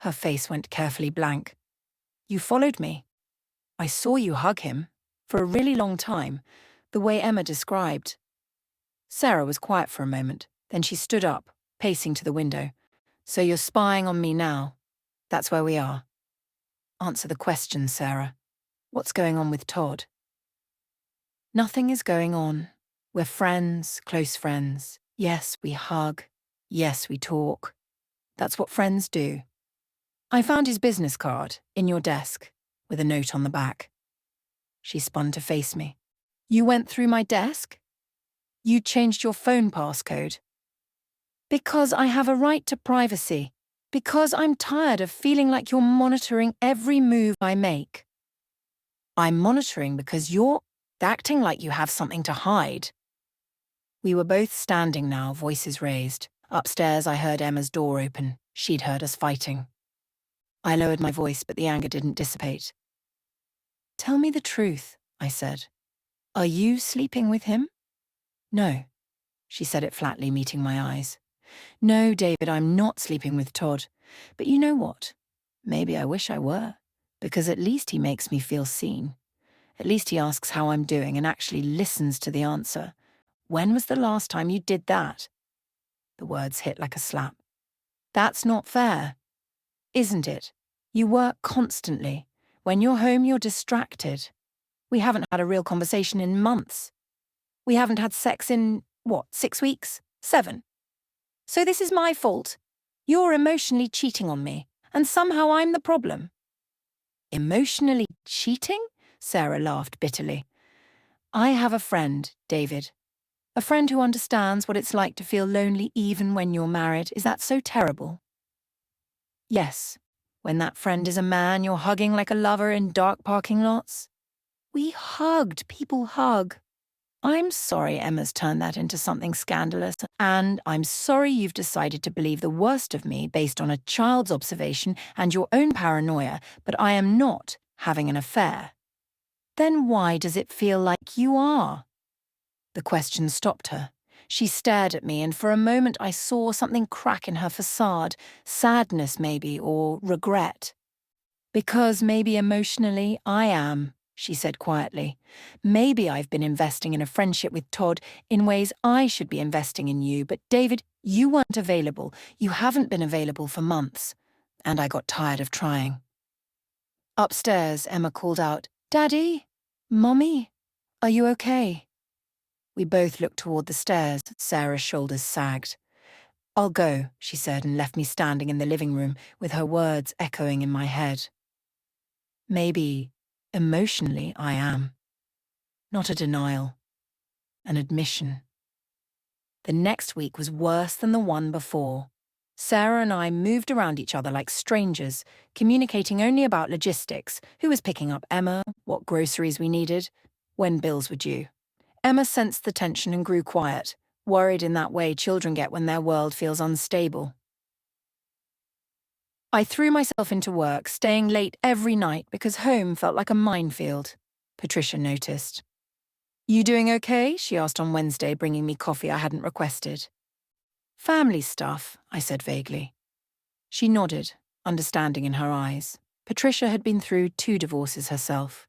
Her face went carefully blank. "You followed me. I saw you hug him. For a really long time. The way Emma described." Sarah was quiet for a moment. Then she stood up, pacing to the window. "So you're spying on me now. That's where we are. Answer the question, Sarah. What's going on with Todd?" "Nothing is going on. We're friends, close friends. Yes, we hug. Yes, we talk. That's what friends do. I found his business card in your desk, with a note on the back." She spun to face me. You went through my desk? You changed your phone passcode. Because I have a right to privacy. Because I'm tired of feeling like you're monitoring every move I make. I'm monitoring because you're acting like you have something to hide. We were both standing now, voices raised. Upstairs, I heard Emma's door open. She'd heard us fighting. I lowered my voice, but the anger didn't dissipate. Tell me the truth, I said. Are you sleeping with him? No, she said it flatly, meeting my eyes. No, David, I'm not sleeping with Todd. But you know what? Maybe I wish I were, because at least he makes me feel seen. At least he asks how I'm doing and actually listens to the answer. When was the last time you did that? The words hit like a slap. That's not fair, isn't it? You work constantly. When you're home, you're distracted. We haven't had a real conversation in months. We haven't had sex in, 6 weeks? 7. So this is my fault. You're emotionally cheating on me, and somehow I'm the problem. Emotionally cheating? Sarah laughed bitterly. I have a friend, David. A friend who understands what it's like to feel lonely even when you're married. Is that so terrible? Yes. When that friend is a man you're hugging like a lover in dark parking lots. We hugged. People hug. I'm sorry Emma's turned that into something scandalous, and I'm sorry you've decided to believe the worst of me based on a child's observation and your own paranoia, but I am not having an affair. Then why does it feel like you are? The question stopped her. She stared at me, and for a moment I saw something crack in her facade, sadness maybe, or regret. Because maybe emotionally I am, she said quietly. Maybe I've been investing in a friendship with Todd in ways I should be investing in you, but David, you weren't available. You haven't been available for months. And I got tired of trying. Upstairs, Emma called out, Daddy? Mommy? Are you okay? We both looked toward the stairs. Sarah's shoulders sagged. I'll go, she said, and left me standing in the living room with her words echoing in my head. Maybe, emotionally, I am. Not a denial. An admission. The next week was worse than the one before. Sarah and I moved around each other like strangers, communicating only about logistics, who was picking up Emma, what groceries we needed, when bills were due. Emma sensed the tension and grew quiet, worried in that way children get when their world feels unstable. I threw myself into work, staying late every night because home felt like a minefield. Patricia noticed. You doing okay? She asked on Wednesday, bringing me coffee I hadn't requested. Family stuff, I said vaguely. She nodded, understanding in her eyes. Patricia had been through 2 divorces herself.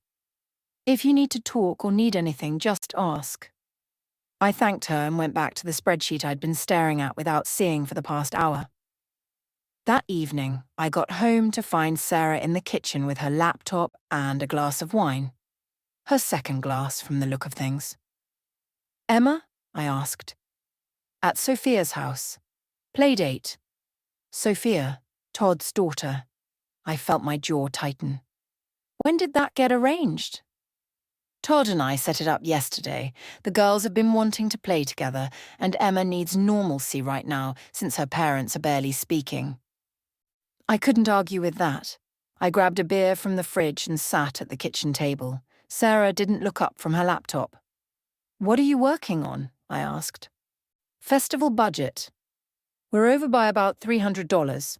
If you need to talk or need anything, just ask. I thanked her and went back to the spreadsheet I'd been staring at without seeing for the past hour. That evening, I got home to find Sarah in the kitchen with her laptop and a glass of wine. Her second glass, from the look of things. Emma? I asked. At Sophia's house. Playdate. Sophia, Todd's daughter. I felt my jaw tighten. When did that get arranged? Todd and I set it up yesterday. The girls have been wanting to play together, and Emma needs normalcy right now since her parents are barely speaking. I couldn't argue with that. I grabbed a beer from the fridge and sat at the kitchen table. Sarah didn't look up from her laptop. What are you working on? I asked. Festival budget. We're over by about $300.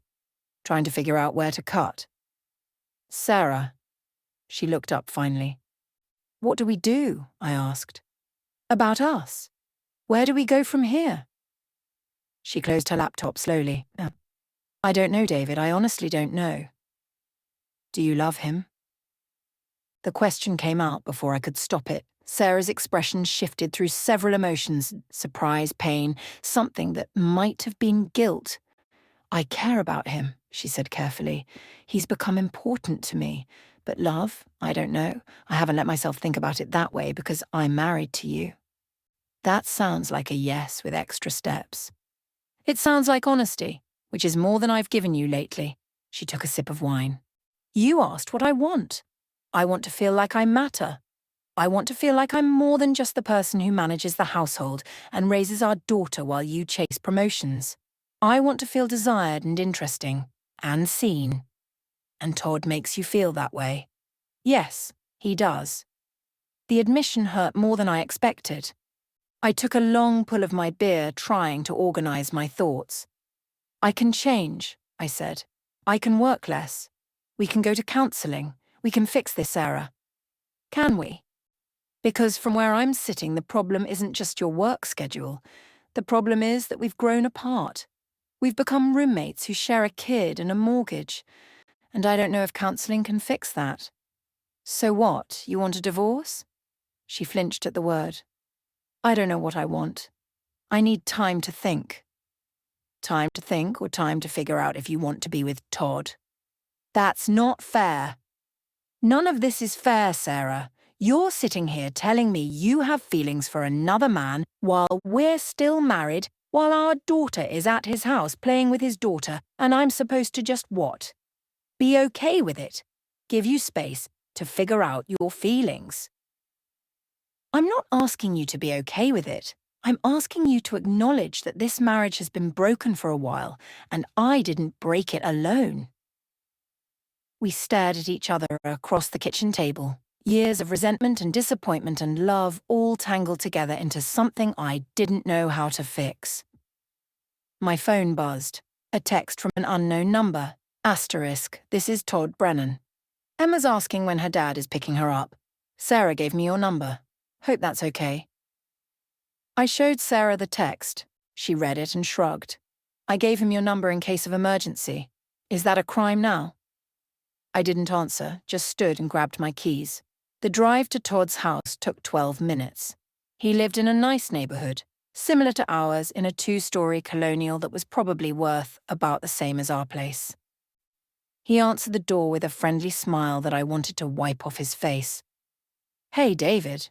Trying to figure out where to cut. Sarah. She looked up finally. What do we do? I asked. About us. Where do we go from here? She closed her laptop slowly. I don't know, David. I honestly don't know. Do you love him? The question came out before I could stop it. Sarah's expression shifted through several emotions, surprise, pain, something that might have been guilt. I care about him, she said carefully. He's become important to me. But love, I don't know. I haven't let myself think about it that way because I'm married to you. That sounds like a yes with extra steps. It sounds like honesty, which is more than I've given you lately. She took a sip of wine. You asked what I want. I want to feel like I matter. I want to feel like I'm more than just the person who manages the household and raises our daughter while you chase promotions. I want to feel desired and interesting, and seen. And Todd makes you feel that way. Yes, he does. The admission hurt more than I expected. I took a long pull of my beer, trying to organize my thoughts. I can change, I said. I can work less. We can go to counseling. We can fix this, Sarah. Can we? Because from where I'm sitting, the problem isn't just your work schedule. The problem is that we've grown apart. We've become roommates who share a kid and a mortgage. And I don't know if counseling can fix that. So what, you want a divorce? She flinched at the word. I don't know what I want. I need time to think. Time to think or time to figure out if you want to be with Todd? That's not fair. None of this is fair, Sarah. You're sitting here telling me you have feelings for another man while we're still married, while our daughter is at his house playing with his daughter, and I'm supposed to just what? Be okay with it. Give you space to figure out your feelings. I'm not asking you to be okay with it. I'm asking you to acknowledge that this marriage has been broken for a while, and I didn't break it alone. We stared at each other across the kitchen table. Years of resentment and disappointment and love all tangled together into something I didn't know how to fix. My phone buzzed. A text from an unknown number. Asterisk, this is Todd Brennan. Emma's asking when her dad is picking her up. Sarah gave me your number. Hope that's okay. I showed Sarah the text. She read it and shrugged. I gave him your number in case of emergency. Is that a crime now? I didn't answer, just stood and grabbed my keys. The drive to Todd's house took 12 minutes. He lived in a nice neighborhood, similar to ours, in a 2-story colonial that was probably worth about the same as our place. He answered the door with a friendly smile that I wanted to wipe off his face. Hey, David.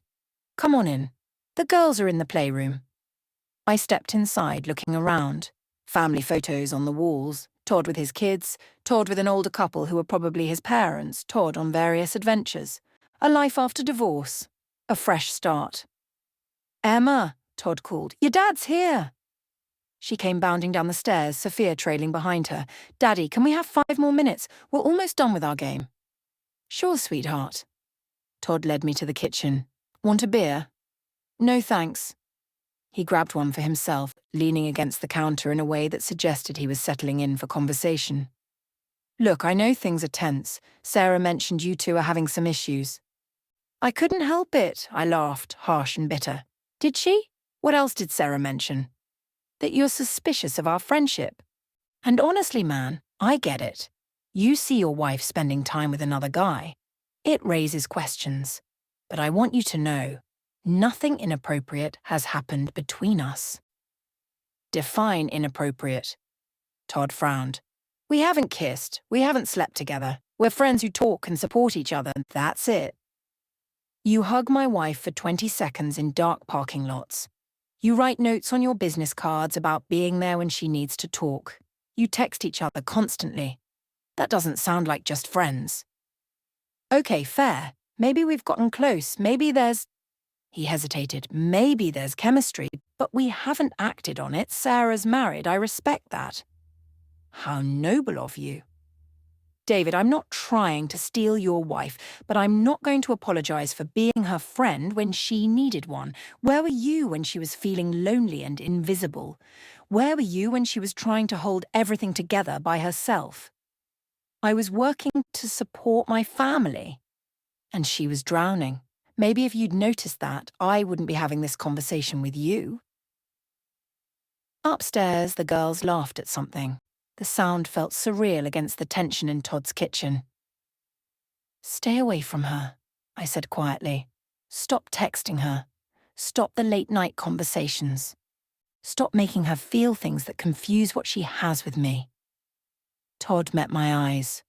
Come on in. The girls are in the playroom. I stepped inside, looking around. Family photos on the walls, Todd with his kids, Todd with an older couple who were probably his parents, Todd on various adventures. A life after divorce. A fresh start. Emma, Todd called. Your dad's here. She came bounding down the stairs, Sophia trailing behind her. Daddy, can we have 5 more minutes? We're almost done with our game. Sure, sweetheart. Todd led me to the kitchen. Want a beer? No, thanks. He grabbed one for himself, leaning against the counter in a way that suggested he was settling in for conversation. Look, I know things are tense. Sarah mentioned you two are having some issues. I couldn't help it, I laughed, harsh and bitter. Did she? What else did Sarah mention? That you're suspicious of our friendship. And honestly, man, I get it. You see your wife spending time with another guy. It raises questions. But I want you to know, nothing inappropriate has happened between us. Define inappropriate. Todd frowned. We haven't kissed. We haven't slept together. We're friends who talk and support each other. That's it. You hug my wife for 20 seconds in dark parking lots. You write notes on your business cards about being there when she needs to talk. You text each other constantly. That doesn't sound like just friends. Okay, fair. Maybe we've gotten close. Maybe there's... He hesitated. Maybe there's chemistry, but we haven't acted on it. Sarah's married. I respect that. How noble of you. David, I'm not trying to steal your wife, but I'm not going to apologize for being her friend when she needed one. Where were you when she was feeling lonely and invisible? Where were you when she was trying to hold everything together by herself? I was working to support my family, and she was drowning. Maybe if you'd noticed that, I wouldn't be having this conversation with you. Upstairs, the girls laughed at something. The sound felt surreal against the tension in Todd's kitchen. Stay away from her, I said quietly. Stop texting her. Stop the late-night conversations. Stop making her feel things that confuse what she has with me. Todd met my eyes.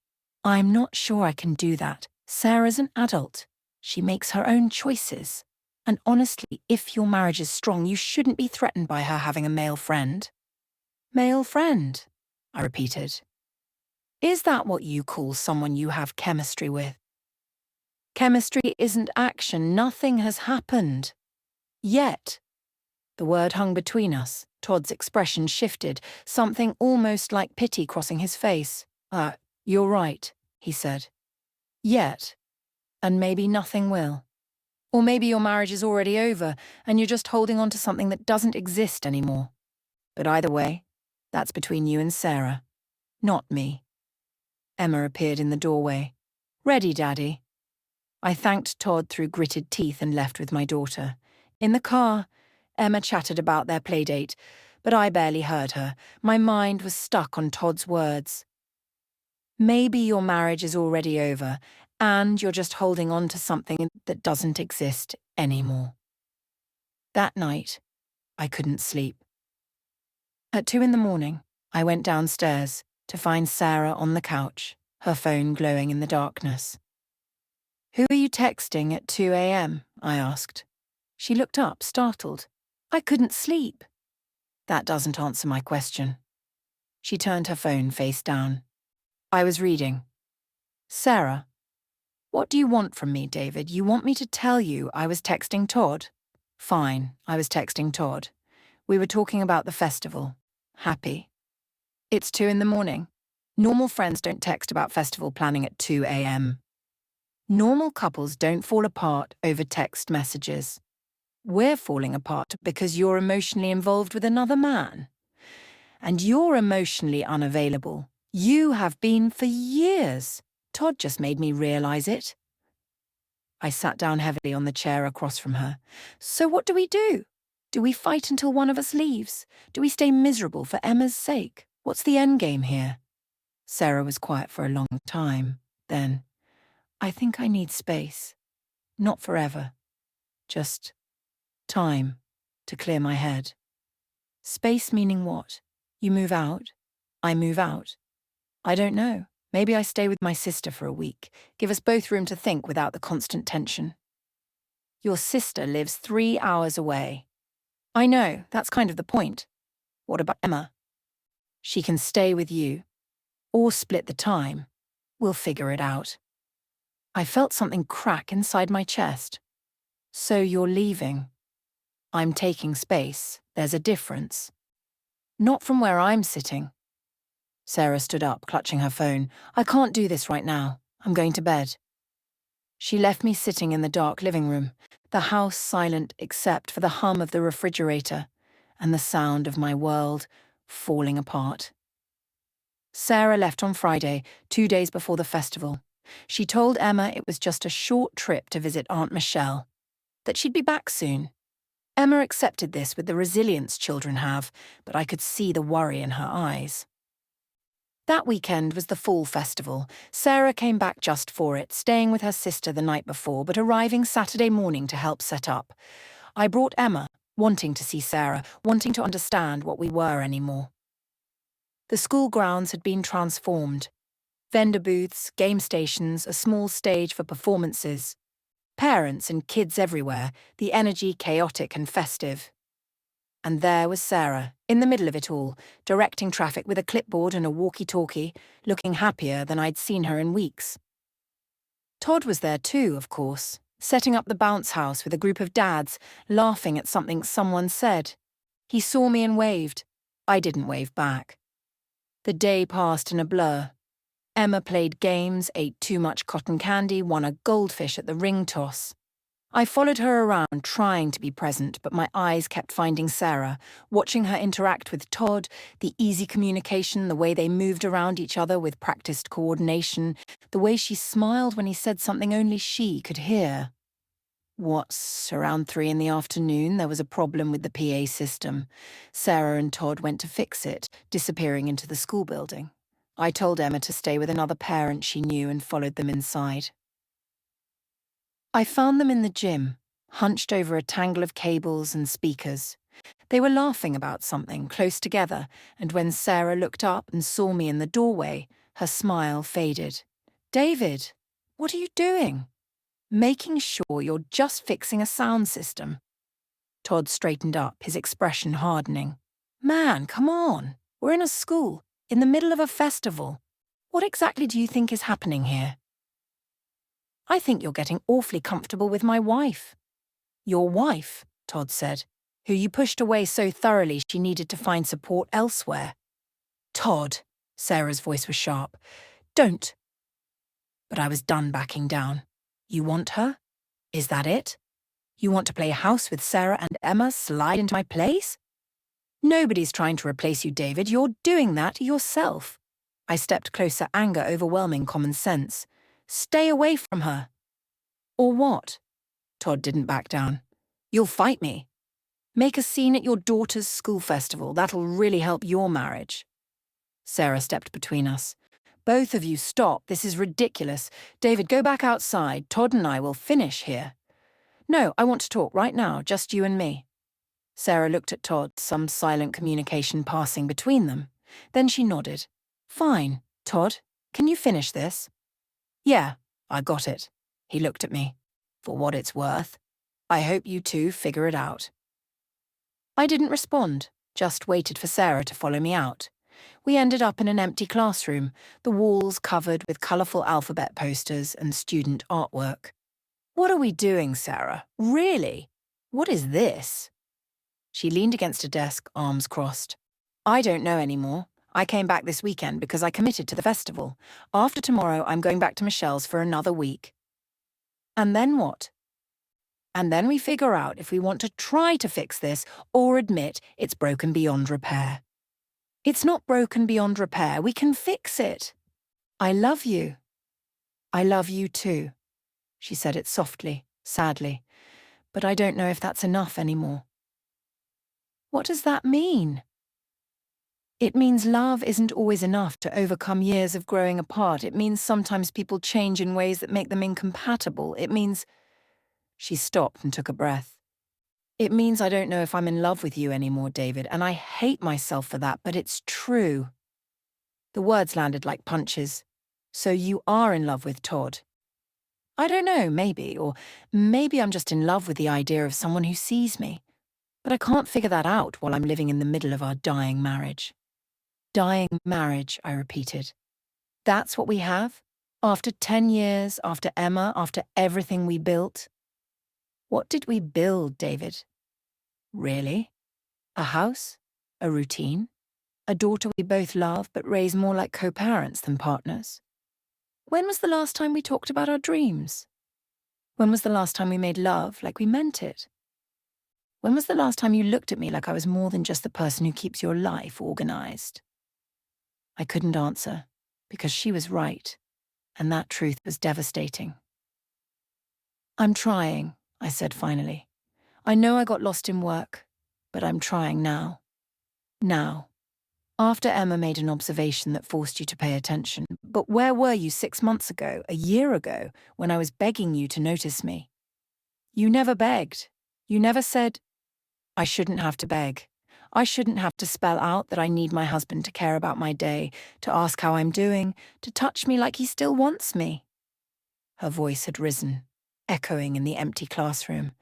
I'm not sure I can do that. Sarah's an adult. She makes her own choices. And honestly, if your marriage is strong, you shouldn't be threatened by her having a male friend. Male friend? I repeated. Is that what you call someone you have chemistry with? Chemistry isn't action. Nothing has happened. Yet. The word hung between us. Todd's expression shifted, something almost like pity crossing his face. You're right, he said. Yet. And maybe nothing will. Or maybe your marriage is already over and you're just holding on to something that doesn't exist anymore. But either way, that's between you and Sarah, not me. Emma appeared in the doorway. Ready, Daddy. I thanked Todd through gritted teeth and left with my daughter. In the car, Emma chatted about their playdate, but I barely heard her. My mind was stuck on Todd's words. Maybe your marriage is already over, and you're just holding on to something that doesn't exist anymore. That night, I couldn't sleep. At 2 a.m, I went downstairs to find Sarah on the couch, her phone glowing in the darkness. Who are you texting at 2 a.m? I asked. She looked up, startled. I couldn't sleep. That doesn't answer my question. She turned her phone face down. I was reading. Sarah, what do you want from me, David? You want me to tell you I was texting Todd? Fine, I was texting Todd. We were talking about the festival. Happy. It's 2 a.m. Normal friends don't text about festival planning at 2 a.m. Normal couples don't fall apart over text messages. We're falling apart because you're emotionally involved with another man. And you're emotionally unavailable. You have been for years. Todd just made me realize it. I sat down heavily on the chair across from her. So what do we do? Do we fight until one of us leaves? Do we stay miserable for Emma's sake? What's the end game here? Sarah was quiet for a long time. Then, I think I need space. Not forever. Just time to clear my head. Space meaning what? You move out? I move out? I don't know. Maybe I stay with my sister for a week. Give us both room to think without the constant tension. Your sister lives 3 hours away. I know, that's kind of the point. What about Emma? She can stay with you. Or split the time. We'll figure it out. I felt something crack inside my chest. So you're leaving. I'm taking space. There's a difference. Not from where I'm sitting. Sarah stood up, clutching her phone. I can't do this right now. I'm going to bed. She left me sitting in the dark living room, the house silent except for the hum of the refrigerator and the sound of my world falling apart. Sarah left on Friday, 2 days before the festival. She told Emma it was just a short trip to visit Aunt Michelle, that she'd be back soon. Emma accepted this with the resilience children have, but I could see the worry in her eyes. That weekend was the fall festival. Sarah came back just for it, staying with her sister the night before, but arriving Saturday morning to help set up. I brought Emma, wanting to see Sarah, wanting to understand what we were anymore. The school grounds had been transformed. Vendor booths, game stations, a small stage for performances. Parents and kids everywhere, the energy chaotic and festive. And there was Sarah, in the middle of it all, directing traffic with a clipboard and a walkie-talkie, looking happier than I'd seen her in weeks. Todd was there too, of course, setting up the bounce house with a group of dads, laughing at something someone said. He saw me and waved. I didn't wave back. The day passed in a blur. Emma played games, ate too much cotton candy, won a goldfish at the ring toss. I followed her around, trying to be present, but my eyes kept finding Sarah, watching her interact with Todd, the easy communication, the way they moved around each other with practiced coordination, the way she smiled when he said something only she could hear. Around 3 p.m, there was a problem with the PA system. Sarah and Todd went to fix it, disappearing into the school building. I told Emma to stay with another parent she knew and followed them inside. I found them in the gym, hunched over a tangle of cables and speakers. They were laughing about something close together, and when Sarah looked up and saw me in the doorway, her smile faded. David, what are you doing? Making sure you're just fixing a sound system. Todd straightened up, his expression hardening. Man, come on. We're in a school, in the middle of a festival. What exactly do you think is happening here? I think you're getting awfully comfortable with my wife. Your wife, Todd said, who you pushed away so thoroughly she needed to find support elsewhere. Todd, Sarah's voice was sharp. Don't. But I was done backing down. You want her? Is that it? You want to play house with Sarah and Emma, slide into my place? Nobody's trying to replace you, David. You're doing that yourself. I stepped closer, anger overwhelming common sense. Stay away from her. Or what? Todd didn't back down. You'll fight me. Make a scene at your daughter's school festival. That'll really help your marriage. Sarah stepped between us. Both of you stop. This is ridiculous. David, go back outside. Todd and I will finish here. No, I want to talk right now, just you and me. Sarah looked at Todd, some silent communication passing between them. Then she nodded. Fine, Todd, can you finish this? Yeah, I got it. He looked at me. For what it's worth. I hope you two figure it out. I didn't respond, just waited for Sarah to follow me out. We ended up in an empty classroom, the walls covered with colourful alphabet posters and student artwork. What are we doing, Sarah? Really? What is this? She leaned against a desk, arms crossed. I don't know anymore. I came back this weekend because I committed to the festival. After tomorrow, I'm going back to Michelle's for another week. And then what? And then we figure out if we want to try to fix this or admit it's broken beyond repair. It's not broken beyond repair. We can fix it. I love you. I love you too. She said it softly, sadly. But I don't know if that's enough anymore. What does that mean? It means love isn't always enough to overcome years of growing apart. It means sometimes people change in ways that make them incompatible. It means... She stopped and took a breath. It means I don't know if I'm in love with you anymore, David, and I hate myself for that, but it's true. The words landed like punches. So you are in love with Todd? I don't know, maybe, or maybe I'm just in love with the idea of someone who sees me. But I can't figure that out while I'm living in the middle of our dying marriage. Dying marriage, I repeated. That's what we have? After 10 years, after Emma, after everything we built? What did we build, David? Really? A house? A routine? A daughter we both love but raise more like co-parents than partners? When was the last time we talked about our dreams? When was the last time we made love like we meant it? When was the last time you looked at me like I was more than just the person who keeps your life organized? I couldn't answer, because she was right, and that truth was devastating. I'm trying, I said finally. I know I got lost in work, but I'm trying now. Now. After Emma made an observation that forced you to pay attention. But where were you 6 months ago, a year ago, when I was begging you to notice me? You never begged. You never said, I shouldn't have to beg. I shouldn't have to spell out that I need my husband to care about my day, to ask how I'm doing, to touch me like he still wants me. Her voice had risen, echoing in the empty classroom.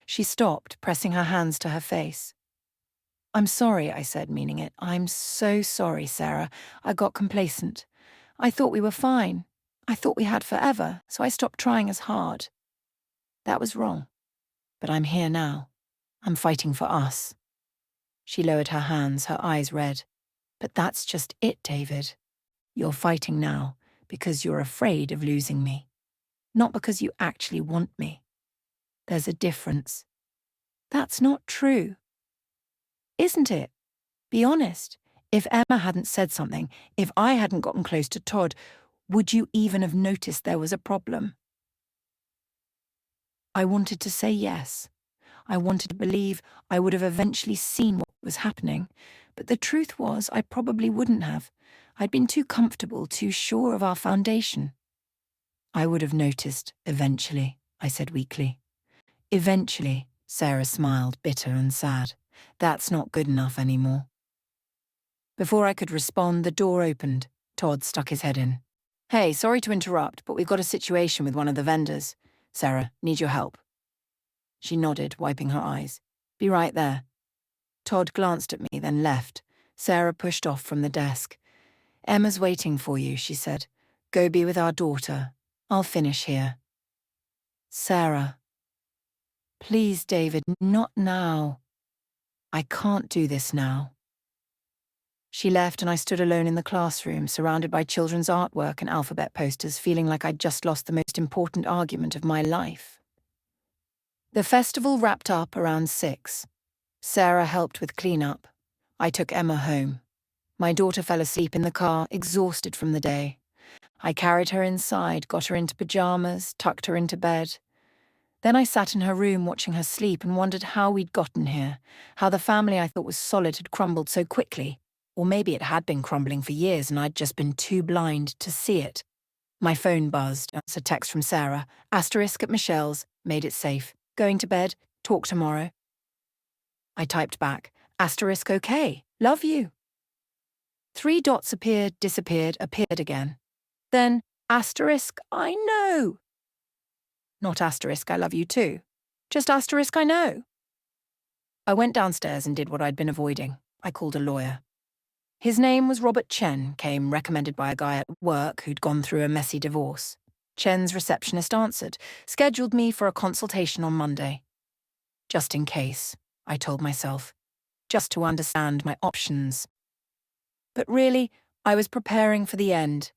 She stopped, pressing her hands to her face. I'm sorry, I said, meaning it. I'm so sorry, Sarah. I got complacent. I thought we were fine. I thought we had forever, so I stopped trying as hard. That was wrong. But I'm here now. I'm fighting for us. She lowered her hands, her eyes red. But that's just it, David. You're fighting now because you're afraid of losing me. Not because you actually want me. There's a difference. That's not true. Isn't it? Be honest. If Emma hadn't said something, if I hadn't gotten close to Todd, would you even have noticed there was a problem? I wanted to say yes. I wanted to believe I would have eventually seen what was happening, but the truth was I probably wouldn't have. I'd been too comfortable, too sure of our foundation. I would have noticed eventually, I said weakly. Eventually, Sarah smiled, bitter and sad. That's not good enough anymore. Before I could respond, the door opened. Todd stuck his head in. Hey, sorry to interrupt, but we've got a situation with one of the vendors. Sarah, need your help. She nodded, wiping her eyes. Be right there. Todd glanced at me, then left. Sarah pushed off from the desk. Emma's waiting for you, she said. Go be with our daughter. I'll finish here. Sarah. Please, David, not now. I can't do this now. She left and I stood alone in the classroom, surrounded by children's artwork and alphabet posters, feeling like I'd just lost the most important argument of my life. The festival wrapped up around 6. Sarah helped with cleanup. I took Emma home. My daughter fell asleep in the car, exhausted from the day. I carried her inside, got her into pajamas, tucked her into bed. Then I sat in her room watching her sleep and wondered how we'd gotten here, how the family I thought was solid had crumbled so quickly. Or maybe it had been crumbling for years and I'd just been too blind to see it. My phone buzzed. It's a text from Sarah. Asterisk at Michelle's. Made it safe. Going to bed. Talk tomorrow. I typed back. Asterisk okay. Love you. 3 dots appeared, disappeared, appeared again. Then asterisk I know. Not asterisk I love you too. Just asterisk I know. I went downstairs and did what I'd been avoiding. I called a lawyer. His name was Robert Chen, came recommended by a guy at work who'd gone through a messy divorce. Chen's receptionist answered, scheduled me for a consultation on Monday. Just in case, I told myself. Just to understand my options. But really, I was preparing for the end.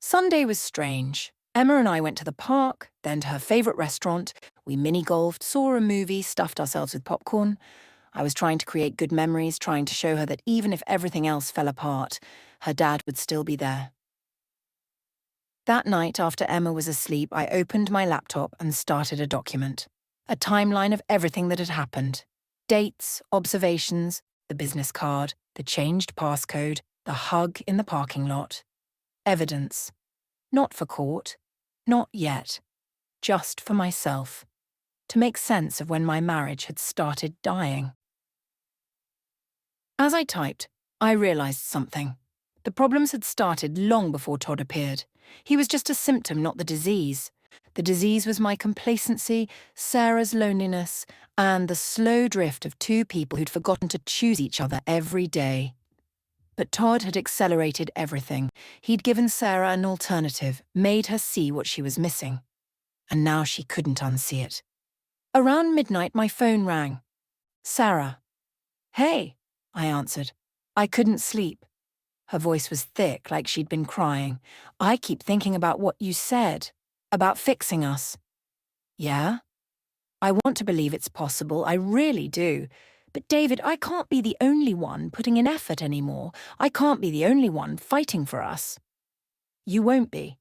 Sunday was strange. Emma and I went to the park, then to her favourite restaurant. We mini-golfed, saw a movie, stuffed ourselves with popcorn. I was trying to create good memories, trying to show her that even if everything else fell apart, her dad would still be there. That night, after Emma was asleep, I opened my laptop and started a document. A timeline of everything that had happened. Dates, observations, the business card, the changed passcode, the hug in the parking lot. Evidence. Not for court. Not yet. Just for myself. To make sense of when my marriage had started dying. As I typed, I realised something. The problems had started long before Todd appeared. He was just a symptom, not the disease. The disease was my complacency, Sarah's loneliness, and the slow drift of 2 people who'd forgotten to choose each other every day. But Todd had accelerated everything. He'd given Sarah an alternative, made her see what she was missing. And now she couldn't unsee it. Around midnight, my phone rang. Sarah. Hey, I answered. I couldn't sleep. Her voice was thick, like she'd been crying. I keep thinking about what you said, about fixing us. Yeah? I want to believe it's possible, I really do. But David, I can't be the only one putting in effort anymore. I can't be the only one fighting for us. You won't be.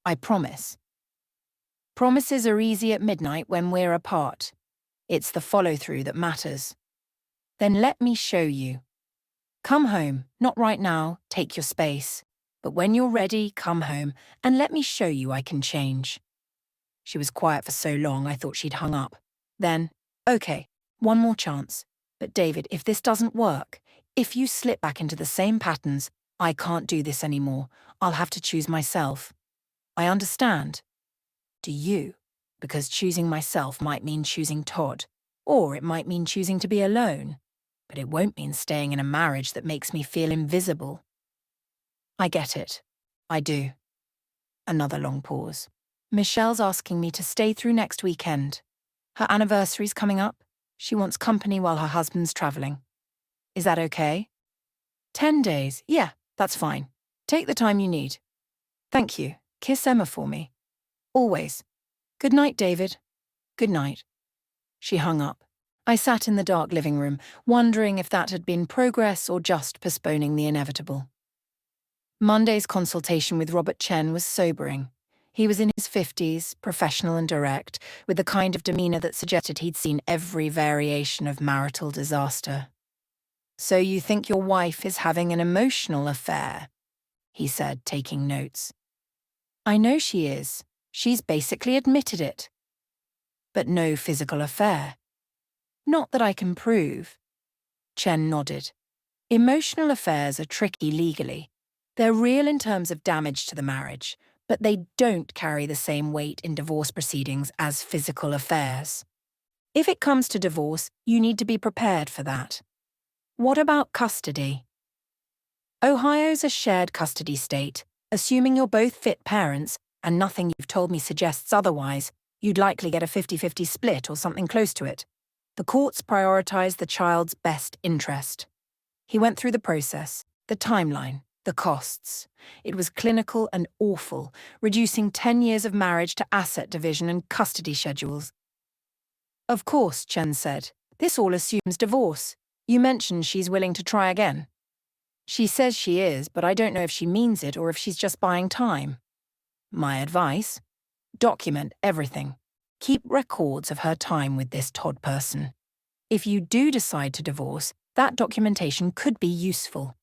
I promise. Promises are easy at midnight when we're apart. It's the follow-through that matters. Then let me show you. Come home, not right now, take your space. But when you're ready, come home, and let me show you I can change. She was quiet for so long I thought she'd hung up. Then, okay, one more chance. But David, if this doesn't work, if you slip back into the same patterns, I can't do this anymore. I'll have to choose myself. I understand. Do you? Because choosing myself might mean choosing Todd, or it might mean choosing to be alone. But it won't mean staying in a marriage that makes me feel invisible. I get it. I do. Another long pause. Michelle's asking me to stay through next weekend. Her anniversary's coming up. She wants company while her husband's travelling. Is that okay? 10 days. Yeah, that's fine. Take the time you need. Thank you. Kiss Emma for me. Always. Good night, David. Good night. She hung up. I sat in the dark living room, wondering if that had been progress or just postponing the inevitable. Monday's consultation with Robert Chen was sobering. He was in his 50s, professional and direct, with the kind of demeanour that suggested he'd seen every variation of marital disaster. So you think your wife is having an emotional affair? He said, taking notes. I know she is. She's basically admitted it. But no physical affair. Not that I can prove. Chen nodded. Emotional affairs are tricky legally. They're real in terms of damage to the marriage, but they don't carry the same weight in divorce proceedings as physical affairs. If it comes to divorce, you need to be prepared for that. What about custody? Ohio's a shared custody state. Assuming you're both fit parents, and nothing you've told me suggests otherwise. You'd likely get a 50-50 split or something close to it. The courts prioritize the child's best interest. He went through the process, the timeline, the costs. It was clinical and awful, reducing 10 years of marriage to asset division and custody schedules. Of course, Chen said. This all assumes divorce. You mentioned she's willing to try again. She says she is, but I don't know if she means it or if she's just buying time. My advice? Document everything. Keep records of her time with this Todd person. If you do decide to divorce, that documentation could be useful.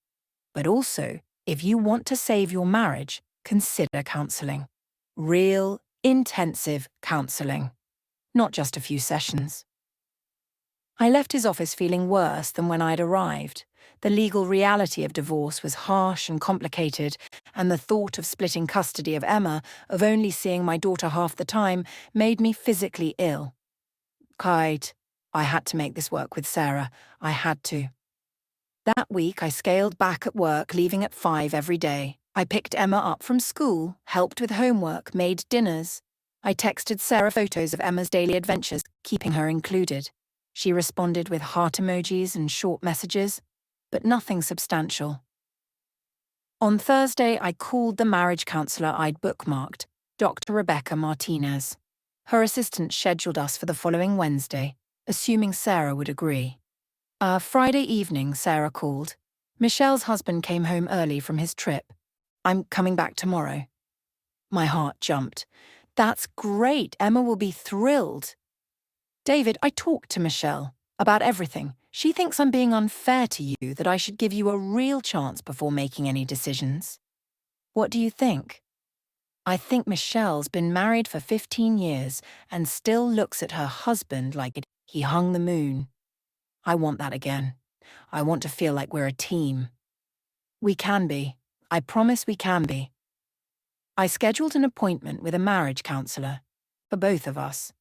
But also, if you want to save your marriage, consider counseling. Real, intensive counseling. Not just a few sessions. I left his office feeling worse than when I'd arrived. The legal reality of divorce was harsh and complicated, and the thought of splitting custody of Emma, of only seeing my daughter half the time, made me physically ill. I had to make this work with Sarah. I had to. That week, I scaled back at work, leaving at 5 every day. I picked Emma up from school, helped with homework, made dinners. I texted Sarah photos of Emma's daily adventures, keeping her included. She responded with heart emojis and short messages, but nothing substantial. On Thursday, I called the marriage counselor I'd bookmarked, Dr. Rebecca Martinez. Her assistant scheduled us for the following Wednesday, assuming Sarah would agree. Friday evening, Sarah called. Michelle's husband came home early from his trip. I'm coming back tomorrow. My heart jumped. That's great. Emma will be thrilled. David, I talked to Michelle about everything. She thinks I'm being unfair to you, that I should give you a real chance before making any decisions. What do you think? I think Michelle's been married for 15 years and still looks at her husband like he hung the moon. I want that again. I want to feel like we're a team. We can be. I promise we can be. I scheduled an appointment with a marriage counselor, for both of us.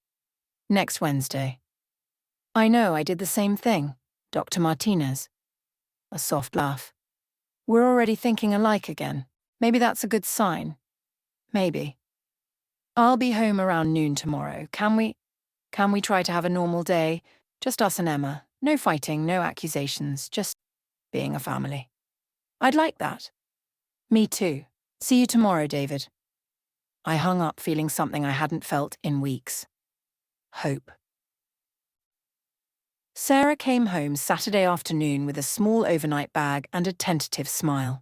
Next Wednesday. I know, I did the same thing, Dr. Martinez. A soft laugh. We're already thinking alike again. Maybe that's a good sign. Maybe. I'll be home around noon tomorrow. Can we try to have a normal day? Just us and Emma. No fighting, no accusations, just being a family. I'd like that. Me too. See you tomorrow, David. I hung up feeling something I hadn't felt in weeks. Hope. Sarah came home Saturday afternoon with a small overnight bag and a tentative smile.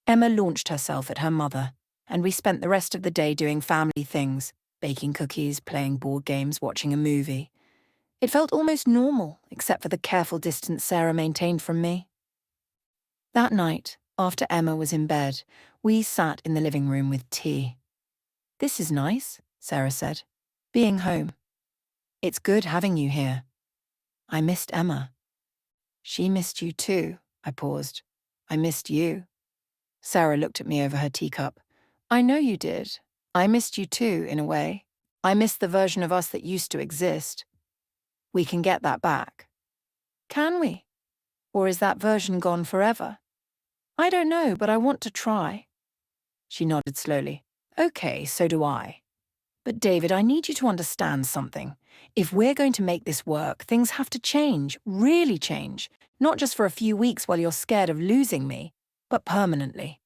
Emma launched herself at her mother, and we spent the rest of the day doing family things, baking cookies, playing board games, watching a movie. It felt almost normal, except for the careful distance Sarah maintained from me. That night, after Emma was in bed, we sat in the living room with tea. This is nice, Sarah said. Being home. It's good having you here. I missed Emma. She missed you too, I paused. I missed you. Sarah looked at me over her teacup. I know you did. I missed you too, in a way. I missed the version of us that used to exist. We can get that back. Can we? Or is that version gone forever? I don't know, but I want to try. She nodded slowly. Okay, so do I. But David, I need you to understand something. If we're going to make this work, things have to change, really change. Not just for a few weeks while you're scared of losing me, but permanently.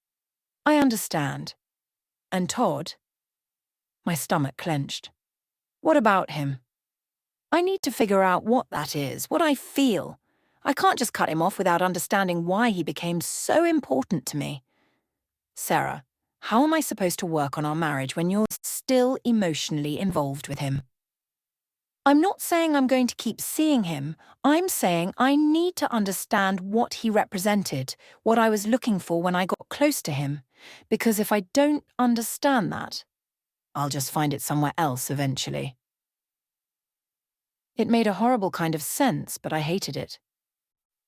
I understand. And Todd? My stomach clenched. What about him? I need to figure out what that is, what I feel. I can't just cut him off without understanding why he became so important to me. Sarah, how am I supposed to work on our marriage when you're still emotionally involved with him? I'm not saying I'm going to keep seeing him. I'm saying I need to understand what he represented, what I was looking for when I got close to him. Because if I don't understand that, I'll just find it somewhere else eventually. It made a horrible kind of sense, but I hated it.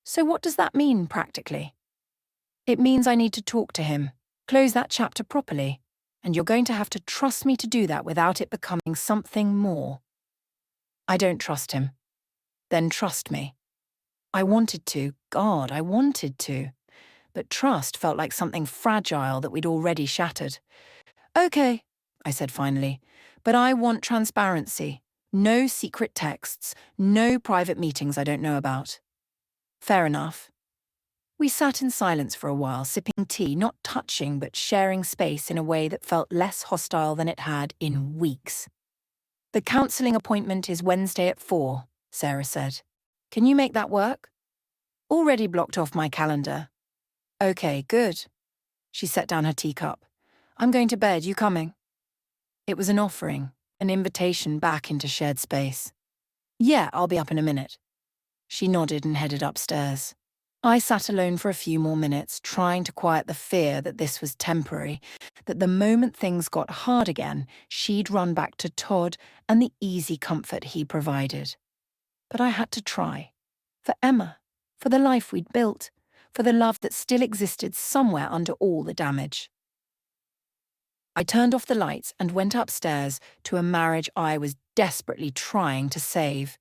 So what does that mean, practically? It means I need to talk to him, close that chapter properly, and you're going to have to trust me to do that without it becoming something more. I don't trust him. Then trust me. I wanted to, God, I wanted to. But trust felt like something fragile that we'd already shattered. Okay, I said finally. But I want transparency. No secret texts, no private meetings I don't know about. Fair enough. We sat in silence for a while, sipping tea, not touching but sharing space in a way that felt less hostile than it had in weeks. The counselling appointment is Wednesday at 4, Sarah said. Can you make that work? Already blocked off my calendar. Okay, good. She set down her teacup. I'm going to bed, you coming? It was an offering, an invitation back into shared space. Yeah, I'll be up in a minute. She nodded and headed upstairs. I sat alone for a few more minutes, trying to quiet the fear that this was temporary, that the moment things got hard again, she'd run back to Todd and the easy comfort he provided. But I had to try. For Emma, for the life we'd built, for the love that still existed somewhere under all the damage. I turned off the lights and went upstairs to a marriage I was desperately trying to save.